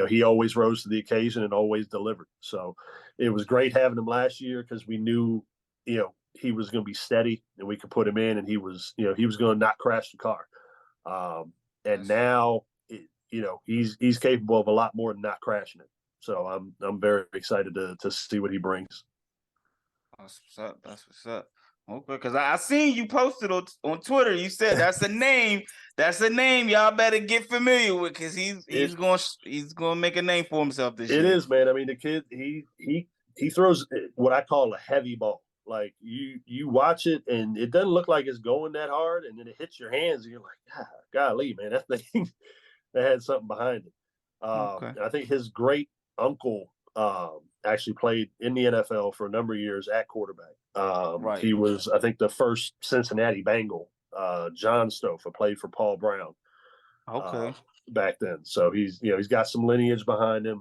[SPEAKER 4] he always rose to the occasion and always delivered. So it was great having him last year because we knew he was going to be steady and we could put him in, and he was going to not crash the car. and now he's capable of a lot more than not crashing it. So I'm very excited to see what he brings.
[SPEAKER 1] That's what's up. That's what's up. Okay, because I seen you posted on Twitter. You said that's a name. That's a name y'all better get familiar with, because he's going to make a name for himself this year.
[SPEAKER 4] It is, man. I mean, the kid he throws what I call a heavy ball. Like you watch it and it doesn't look like it's going that hard, and then it hits your hands and you're like, golly, man, that thing that had something behind it.
[SPEAKER 1] Okay.
[SPEAKER 4] I think his great uncle actually played in the NFL for a number of years at quarterback.
[SPEAKER 1] Right.
[SPEAKER 4] He was, I think, the first Cincinnati Bengal, John Stouffer, played for Paul Brown.
[SPEAKER 1] Okay.
[SPEAKER 4] Back then. So he's got some lineage behind him.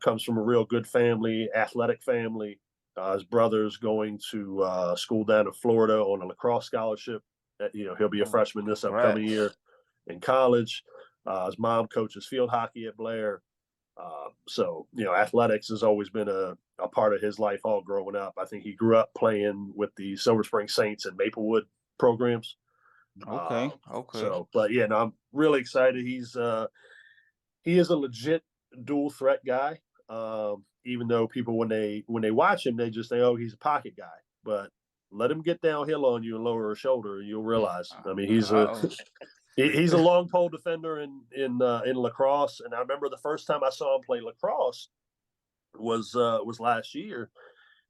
[SPEAKER 4] Comes from a real good family, athletic family. His brother's going to school down in Florida on a lacrosse scholarship. He'll be a freshman this upcoming year in college. His mom coaches field hockey at Blair. So athletics has always been a part of his life all growing up. I think he grew up playing with the Silver Spring Saints and Maplewood programs.
[SPEAKER 1] Okay.
[SPEAKER 4] So, but yeah, no, I'm really excited. He is a legit dual threat guy. Even though people, when they watch him, they just say, "Oh, he's a pocket guy." But let him get downhill on you and lower his shoulder, and you'll realize. I mean, he's a long pole defender in lacrosse. And I remember the first time I saw him play lacrosse was last year,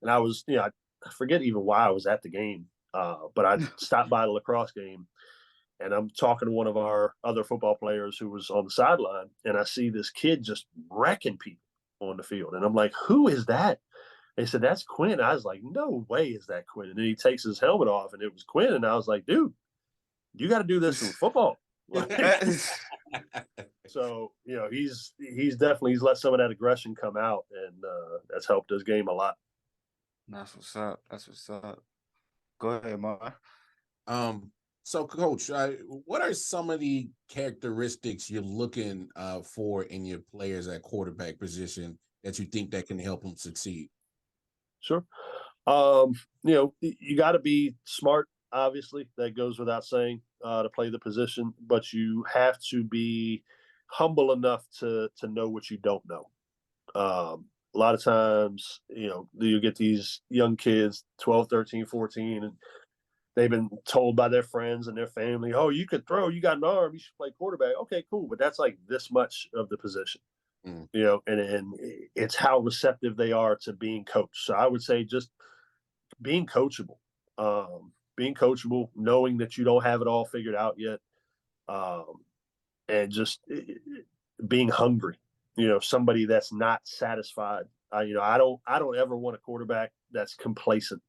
[SPEAKER 4] and I was I forget even why I was at the game, but I stopped by the lacrosse game. And I'm talking to one of our other football players who was on the sideline, and I see this kid just wrecking people on the field. And I'm like, who is that? They said, that's Quinn. I was like, no way is that Quinn. And then he takes his helmet off, and it was Quinn. And I was like, dude, you got to do this in football. So, he's let some of that aggression come out, and that's helped his game a lot.
[SPEAKER 1] That's what's up. That's what's up. Go ahead, Mar.
[SPEAKER 3] So, Coach, what are some of the characteristics you're looking for in your players at quarterback position that you think that can help them succeed?
[SPEAKER 4] Sure. You got to be smart, obviously. That goes without saying, to play the position. But you have to be humble enough to know what you don't know. A lot of times, you get these young kids, 12, 13, 14, and they've been told by their friends and their family, "Oh, you can throw, you got an arm, you should play quarterback." Okay, cool. But that's like this much of the position, and it's how receptive they are to being coached. So I would say just being coachable, knowing that you don't have it all figured out yet, and just being hungry, somebody that's not satisfied. I don't ever want a quarterback that's complacent,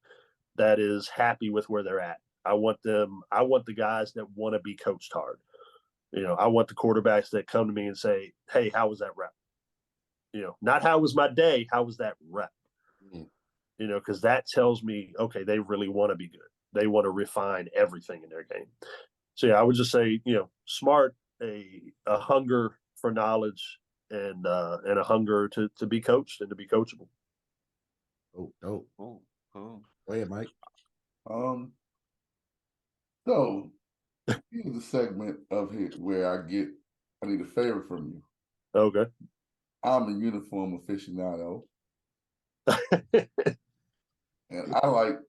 [SPEAKER 4] that is happy with where they're at. I want the guys that want to be coached hard. I want the quarterbacks that come to me and say, "Hey, how was that rep?" Not how was my day, how was that rep? Because that tells me, okay, they really want to be good. They want to refine everything in their game. So yeah, I would just say, smart, a hunger for knowledge, and a hunger to be coached and to be coachable.
[SPEAKER 3] Oh. Go ahead, Mike.
[SPEAKER 2] So here's a segment of here where I need a favor from you.
[SPEAKER 4] Okay.
[SPEAKER 2] I'm a uniform aficionado. And I like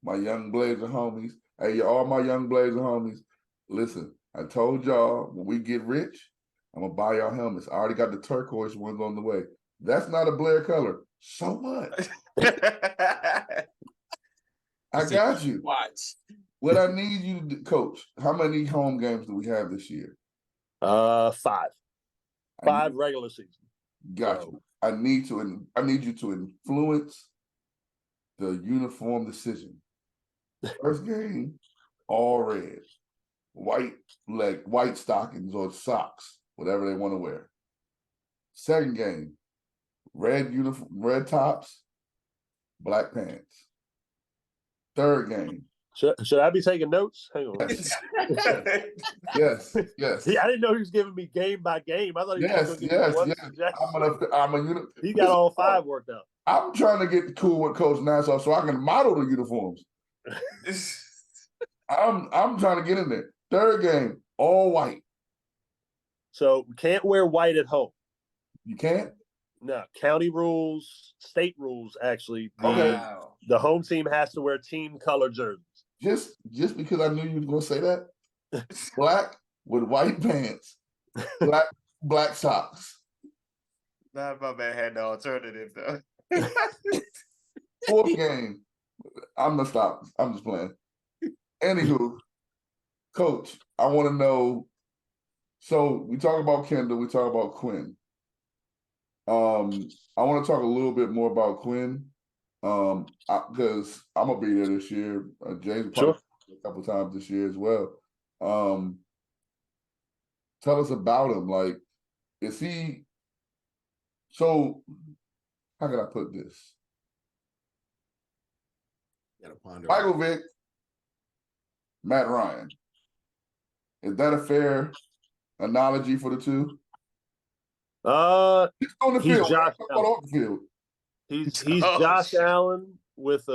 [SPEAKER 2] my young Blazer homies. Hey, all my young Blazer homies, listen, I told y'all when we get rich, I'm going to buy y'all helmets. I already got the turquoise ones on the way. That's not a Blair color. So what? I got you.
[SPEAKER 3] Watch.
[SPEAKER 2] What I need you to do, Coach, how many home games do we have this year?
[SPEAKER 4] 5. 5 regular season.
[SPEAKER 2] Got you. I need you to influence the uniform decision. First game, all red. White stockings or socks, whatever they want to wear. Second game, red uniform, red tops, black pants. Third game.
[SPEAKER 4] Should I be taking notes? Hang on.
[SPEAKER 2] Yes.
[SPEAKER 4] I didn't know he was giving me game by game. I thought he was going to give me one suggestion. He got all 5 worked out.
[SPEAKER 2] I'm trying to get cool with Coach Nassau so I can model the uniforms. I'm trying to get in there. Third game, all white.
[SPEAKER 4] So we can't wear white at home.
[SPEAKER 2] You can't?
[SPEAKER 4] No, county rules, state rules, actually.
[SPEAKER 2] Okay.
[SPEAKER 4] The home team has to wear team color jerseys.
[SPEAKER 2] Just because I knew you was going to say that, black with white pants, black socks.
[SPEAKER 1] Not my man had the alternative though.
[SPEAKER 2] Fourth game. I'm gonna stop. I'm just playing. Anywho, Coach, I want to know. So we talk about Kendall, we talk about Quinn. I want to talk a little bit more about Quinn, because I'm gonna be there this year. James probably a couple times this year as well. Tell us about him. Like, is he? So, how can I put this? Michael Vick, Matt Ryan. Is that a fair analogy for the two? He's on the field.
[SPEAKER 4] Josh Allen.
[SPEAKER 2] Off the field.
[SPEAKER 4] He's Josh Allen with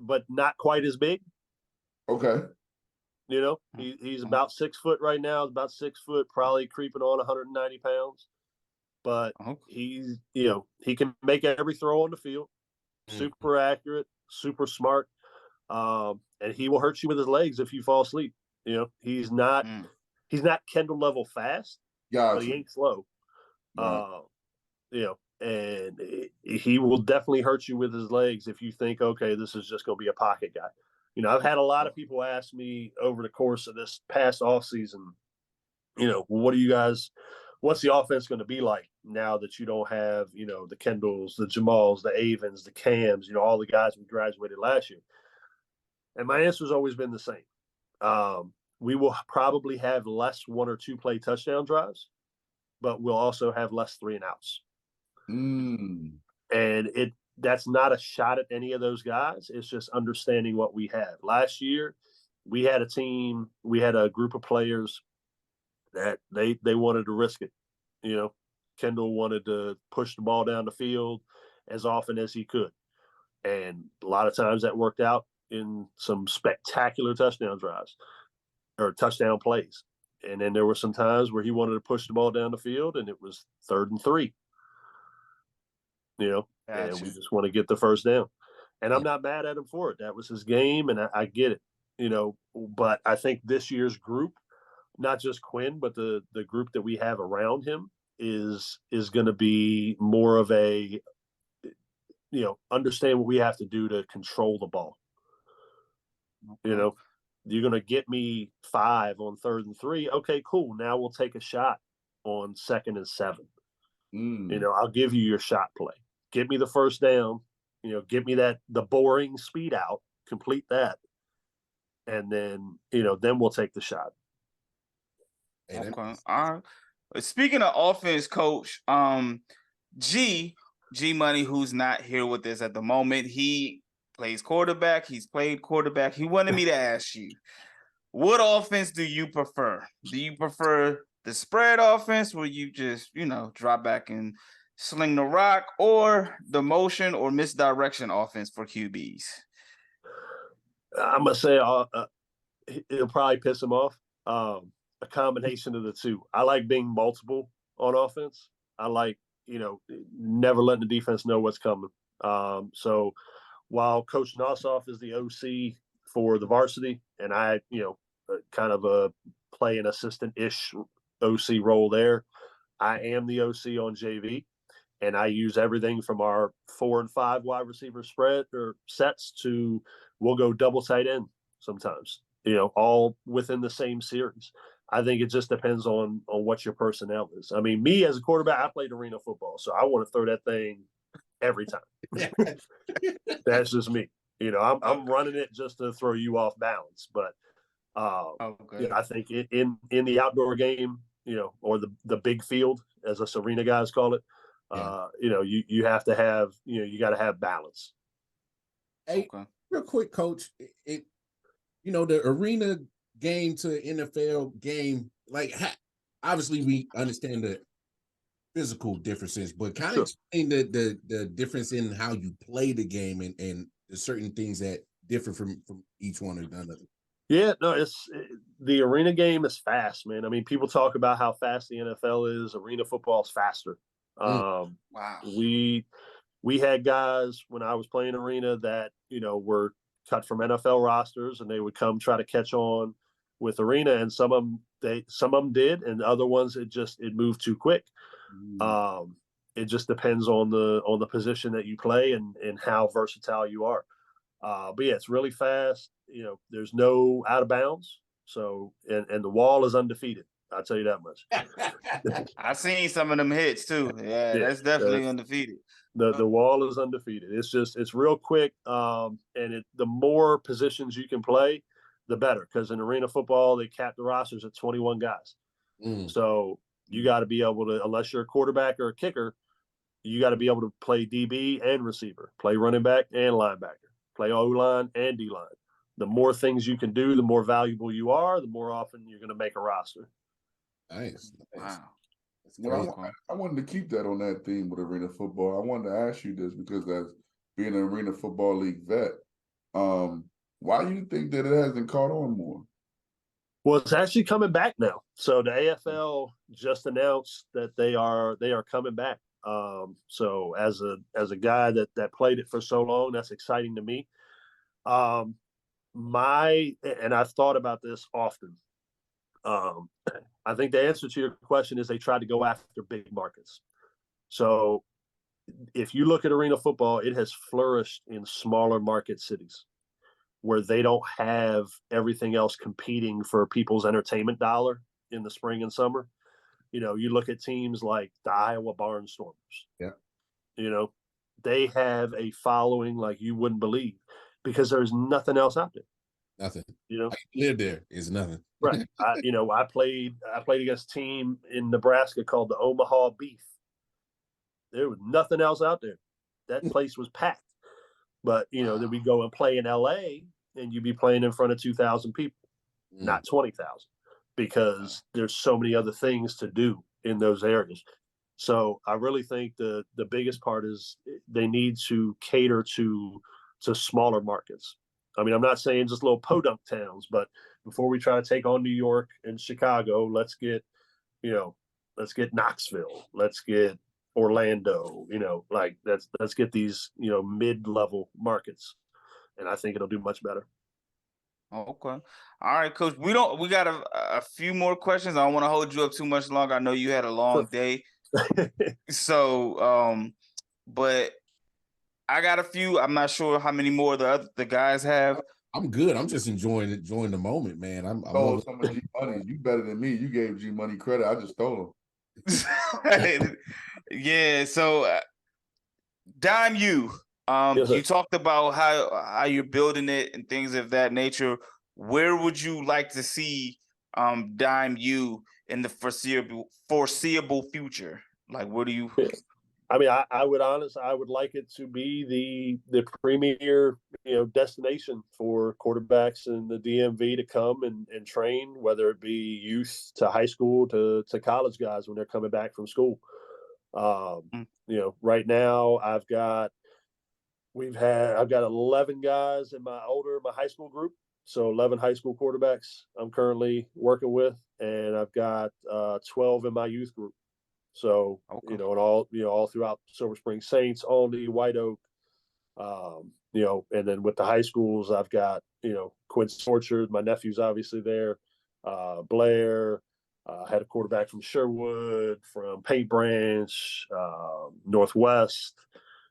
[SPEAKER 4] but not quite as big.
[SPEAKER 2] Okay.
[SPEAKER 4] You know, he's about 6 foot right now. He's about 6 foot, probably creeping on 190 pounds. But he's, he can make every throw on the field. Super accurate, super smart. And he will hurt you with his legs if you fall asleep. He's not Kendall level fast, but he ain't slow.
[SPEAKER 2] Right.
[SPEAKER 4] And he will definitely hurt you with his legs if you think, okay, this is just going to be a pocket guy. I've had a lot of people ask me over the course of this past offseason, what's the offense going to be like now that you don't have, the Kendalls, the Jamals, the Avens, the Cams, all the guys we graduated last year? And my answer has always been the same. We will probably have less 1 or 2 play touchdown drives, but we'll also have less 3 and outs. And that's not a shot at any of those guys. It's just understanding what we have. Last year, we had a group of players that they wanted to risk it. Kendall wanted to push the ball down the field as often as he could. And a lot of times that worked out in some spectacular touchdown drives or touchdown plays. And then there were some times where he wanted to push the ball down the field and it was 3rd and 3. And we just want to get the first down. And I'm not mad at him for it. That was his game, and I get it. But I think this year's group, not just Quinn, but the group that we have around him is going to be more of a, understand what we have to do to control the ball. You're going to get me 5 on 3rd and 3. Okay, cool. Now we'll take a shot on 2nd and 7. I'll give you your shot play. Get me the first down, give me the boring speed out, complete that. And then, then we'll take the shot.
[SPEAKER 1] Okay. All right. Speaking of offense, Coach, G Money, who's not here with us at the moment, he plays quarterback. He's played quarterback. He wanted me to ask you, what offense do you prefer? Do you prefer the spread offense where you just, drop back and sling the rock, or the motion or misdirection offense for QBs?
[SPEAKER 4] I'm going to say it'll probably piss him off. A combination of the two. I like being multiple on offense. I like, never letting the defense know what's coming. So while Coach Nossoff is the OC for the varsity, and I, kind of play an assistant-ish OC role there, I am the OC on JV. And I use everything from our 4 and 5 wide receiver spread or sets to we'll go double tight end sometimes, all within the same series. I think it just depends on what your personnel is. I mean, me as a quarterback, I played arena football, so I want to throw that thing every time. That's just me. I'm running it just to throw you off balance. But I think in the outdoor game, or the big field, as us arena guys call it, you have to have, you got to have balance.
[SPEAKER 3] Hey, real quick, Coach, the arena game to NFL game, obviously we understand the physical differences, but kind of explain the difference in how you play the game and the certain things that differ from each one or another.
[SPEAKER 4] Yeah, no, the arena game is fast, man. I mean, people talk about how fast the NFL is. Arena football is faster.
[SPEAKER 1] Wow.
[SPEAKER 4] We had guys when I was playing arena that were cut from NFL rosters, and they would come try to catch on with arena, and some of them did, and the other ones it moved too quick. It just depends on the position that you play and how versatile you are. But yeah, it's really fast. There's no out of bounds. So and the wall is undefeated. I'll tell you that much.
[SPEAKER 1] I seen some of them hits too. Yeah, that's definitely undefeated.
[SPEAKER 4] The wall is undefeated. It's real quick. And the more positions you can play, the better. Because in arena football, they cap the rosters at 21 guys. So you got to be able to, unless you're a quarterback or a kicker, you got to be able to play DB and receiver, play running back and linebacker, play O-line and D-line. The more things you can do, the more valuable you are, the more often you're going to make a roster.
[SPEAKER 3] Nice.
[SPEAKER 1] Wow.
[SPEAKER 2] Well, I wanted to keep that on that theme with arena football. I wanted to ask you this because as being an arena football league vet, why do you think that it hasn't caught on more?
[SPEAKER 4] Well, it's actually coming back now. So the AFL just announced that they are coming back. So as a guy that played it for so long, that's exciting to me. And I've thought about this often. I think the answer to your question is they tried to go after big markets. So if you look at arena football, it has flourished in smaller market cities where they don't have everything else competing for people's entertainment dollar in the spring and summer. You look at teams like the Iowa Barnstormers.
[SPEAKER 3] Yeah.
[SPEAKER 4] They have a following like you wouldn't believe because there's nothing else out there.
[SPEAKER 3] Nothing.
[SPEAKER 4] I
[SPEAKER 3] live there is nothing.
[SPEAKER 4] Right. I played against a team in Nebraska called the Omaha Beef. There was nothing else out there. That place was packed. But then we go and play in LA and you'd be playing in front of 2,000 people, not 20,000, because there's so many other things to do in those areas. So I really think the biggest part is they need to cater to smaller markets. I mean, I'm not saying just little podunk towns, but before we try to take on New York and Chicago, let's get Knoxville, let's get Orlando, let's get these, mid-level markets. And I think it'll do much better.
[SPEAKER 1] Okay. All right, Coach. We got a few more questions. I don't want to hold you up too much longer. I know you had a long day. So, but I got a few. I'm not sure how many more the guys have.
[SPEAKER 3] I'm good. I'm just enjoying the moment, man. I'm
[SPEAKER 2] stole some of G Money. You better than me. You gave G Money credit. I just stole
[SPEAKER 1] him. Yeah. So, Dime U.
[SPEAKER 4] Yes,
[SPEAKER 1] you talked about how you're building it and things of that nature. Where would you like to see Dime U in the foreseeable future? Like, what do you?
[SPEAKER 4] I mean, I would like it to be the premier, destination for quarterbacks in the DMV to come and train, whether it be youth to high school to college guys when they're coming back from school. Right now I've got 11 guys in my high school group. So 11 high school quarterbacks I'm currently working with, and I've got 12 in my youth group. So,
[SPEAKER 1] okay.
[SPEAKER 4] And all throughout Silver Spring Saints, Aldie, White Oak, and then with the high schools, I've got, Quincy Orchard, my nephew's obviously there, Blair, had a quarterback from Sherwood, from Paint Branch, Northwest.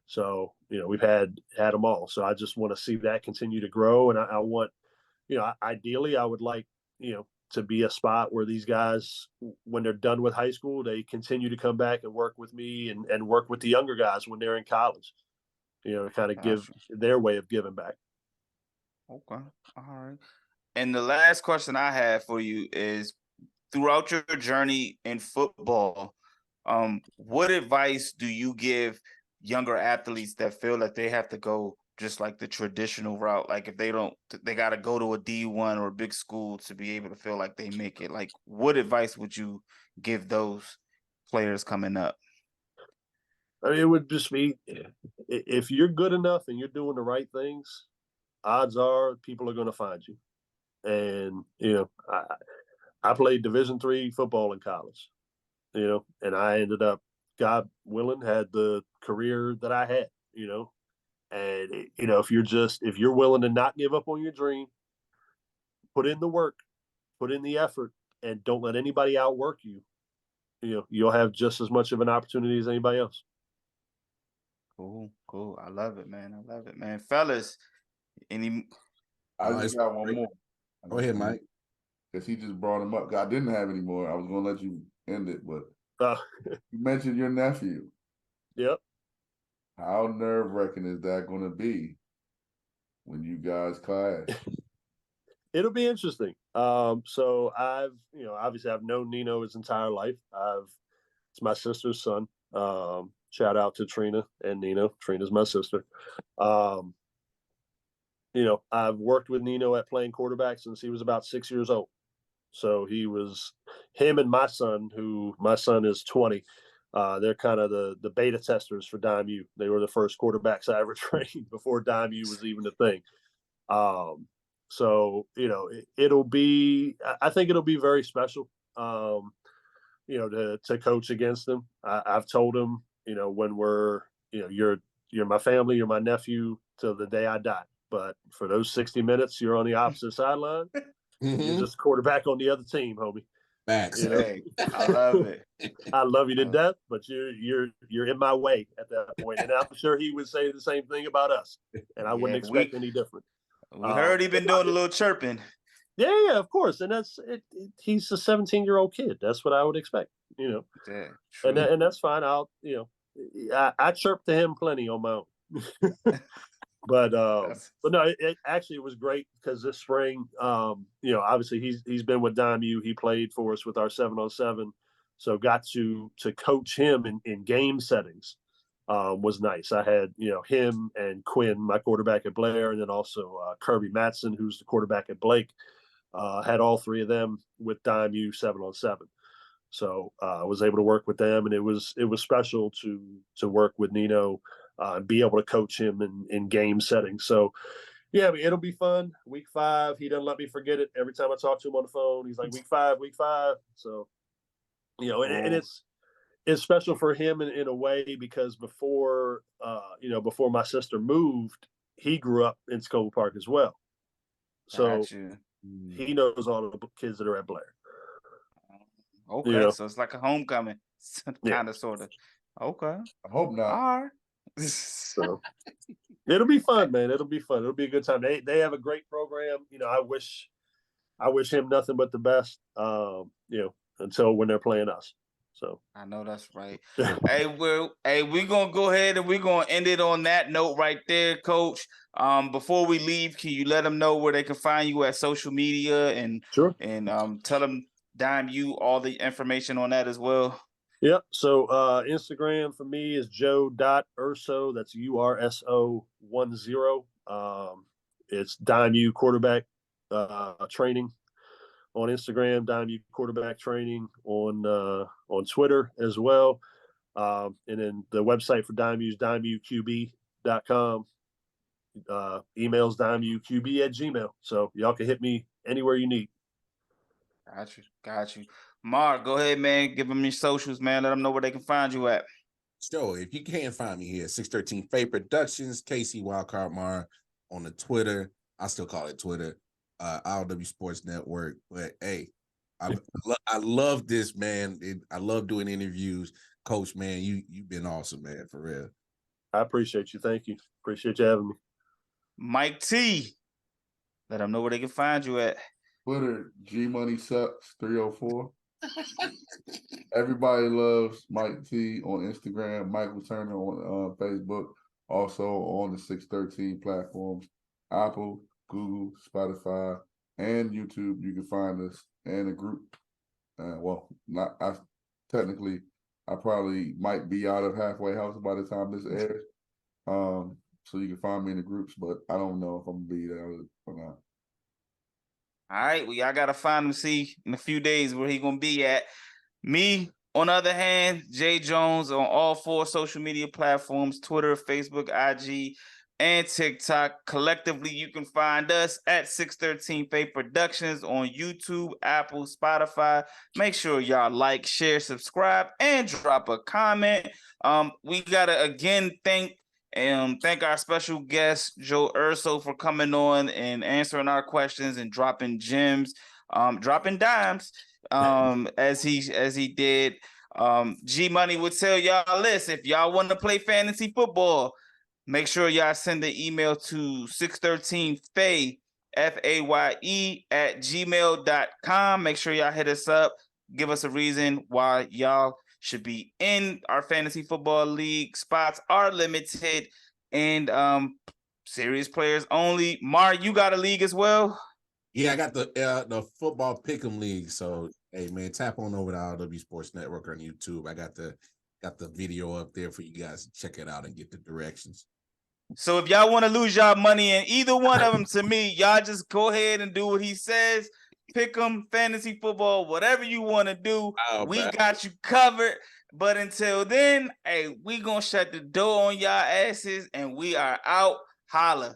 [SPEAKER 4] So, we've had them all. So I just want to see that continue to grow. And I want, ideally I would like, to be a spot where these guys, when they're done with high school, they continue to come back and work with me and work with the younger guys when they're in college, to kind of give their way of giving back.
[SPEAKER 1] Okay. All right. And the last question I have for you is, throughout your journey in football, what advice do you give younger athletes that feel like they have to go just like the traditional route? Like if they got to go to a D1 or a big school to be able to feel like they make it. Like, what advice would you give those players coming up?
[SPEAKER 4] I mean, it would just be, if you're good enough and you're doing the right things, odds are people are going to find you. And, I played Division III football in college, and I ended up, God willing, had the career that I had, and, if you're willing to not give up on your dream, put in the work, put in the effort, and don't let anybody outwork you, you'll have just as much of an opportunity as anybody else.
[SPEAKER 1] Cool. I love it, man. Fellas,
[SPEAKER 2] I just got one more.
[SPEAKER 3] Go ahead, Mike.
[SPEAKER 2] Because he just brought him up. I didn't have any more. I was going to let you end it, but you mentioned your nephew.
[SPEAKER 4] Yep.
[SPEAKER 2] How nerve-wracking is that going to be when you guys clash?
[SPEAKER 4] It'll be interesting. So obviously I've known Nino his entire life. It's my sister's son. Shout out to Trina and Nino. Trina's my sister. I've worked with Nino at playing quarterback since he was about 6 years old. So him and my son, who my son is 20. They're kind of the beta testers for Dime U. They were the first quarterbacks I ever trained before Dime U was even a thing. So, it'll be, I think it'll be very special, to coach against them. I've told them, when you're my family, you're my nephew till the day I die. But for those 60 minutes, you're on the opposite sideline. You're just quarterback on the other team, homie.
[SPEAKER 3] Facts.
[SPEAKER 1] Hey, I love it.
[SPEAKER 4] I love you to death, but you're in my way at that point. And I'm sure he would say the same thing about us. And I wouldn't expect any different.
[SPEAKER 1] We heard he been doing a little chirping.
[SPEAKER 4] Yeah, of course. And that's it. He's a 17-year-old kid. That's what I would expect,
[SPEAKER 1] Yeah,
[SPEAKER 4] and that's fine. I chirp to him plenty on my own. But no, it actually was great because this spring, obviously he's been with Dime U. He played for us with our 7-on-7, so got to coach him in game settings. Was nice. I had him and Quinn, my quarterback at Blair, and then also Kirby Matson, who's the quarterback at Blake. Had all three of them with Dime U 7-on-7. So I was able to work with them, and it was special to work with Nino. And be able to coach him in game settings. So, yeah, it'll be fun. Week 5, he doesn't let me forget it. Every time I talk to him on the phone, he's like, week 5. So, and it's special for him in a way because before my sister moved, he grew up in Scoville Park as well. So he knows all the kids that are at Blair.
[SPEAKER 1] Okay, so it's like a homecoming, kind of, sort of. Okay.
[SPEAKER 2] I hope not.
[SPEAKER 1] All right.
[SPEAKER 4] So it'll be fun, man. It'll be fun. It'll be a good time. They have a great program. I wish him nothing but the best. Until when they're playing us. So
[SPEAKER 1] I know that's right. We're gonna go ahead and we're gonna end it on that note right there, Coach. Before we leave, can you let them know where they can find you at social media and
[SPEAKER 4] sure,
[SPEAKER 1] and tell them Dime U all the information on that as well?
[SPEAKER 4] Yep. So Instagram for me is joe.urso. That's URSO 10. It's Dime U quarterback training on Instagram, Dime U quarterback training on Twitter as well. And then the website for Dime U is dimeuqb.com. Emails dimeuqb@gmail. So y'all can hit me anywhere you need.
[SPEAKER 1] Got you. Mark, go ahead, man. Give them your socials, man. Let them know where they can find you at.
[SPEAKER 3] So if you can't find me here, 613 Faye Productions, KC Wildcard Mar on the Twitter. I still call it Twitter. RW Sports Network. But hey, I love this, man. I love doing interviews. Coach, man, you've been awesome, man, for real.
[SPEAKER 4] I appreciate you. Thank you. Appreciate you having me.
[SPEAKER 1] Mike T. Let them know where they can find you at.
[SPEAKER 2] Twitter, G Money Sucks 304. Everybody loves Mike T on Instagram, Michael Turner on Facebook, also on the 613 platforms, Apple, Google, Spotify, and YouTube. You can find us and a group. I probably might be out of Halfway House by the time this airs. So you can find me in the groups, but I don't know if I'm gonna be there or not.
[SPEAKER 1] All right, well, y'all gotta find him, see in a few days where he gonna be at. Me, on the other hand, Jae Jones on all 4 social media platforms: Twitter, Facebook, IG. and TikTok. Collectively, you can find us at 613 Faye Productions on YouTube, Apple, Spotify. Make sure y'all like, share, subscribe, and drop a comment. We gotta again thank our special guest Joe Urso for coming on and answering our questions and dropping gems, dropping dimes, as he did. G Money would tell y'all this: if y'all want to play fantasy football, make sure y'all send an email to 613Faye, FAYE @gmail.com. Make sure y'all hit us up. Give us a reason why y'all should be in our fantasy football league. Spots are limited and serious players only. Mar, you got a league as well?
[SPEAKER 3] Yeah, I got the football pick'em league. So hey man, tap on over to RW Sports Network on YouTube. I got the video up there for you guys to check it out and get the directions.
[SPEAKER 1] So if y'all want to lose y'all money in either one of them, to me, y'all just go ahead and do what he says. Pick them, fantasy football, whatever you want to do. We got you covered. But until then, hey, we gonna shut the door on y'all asses and we are out. Holla.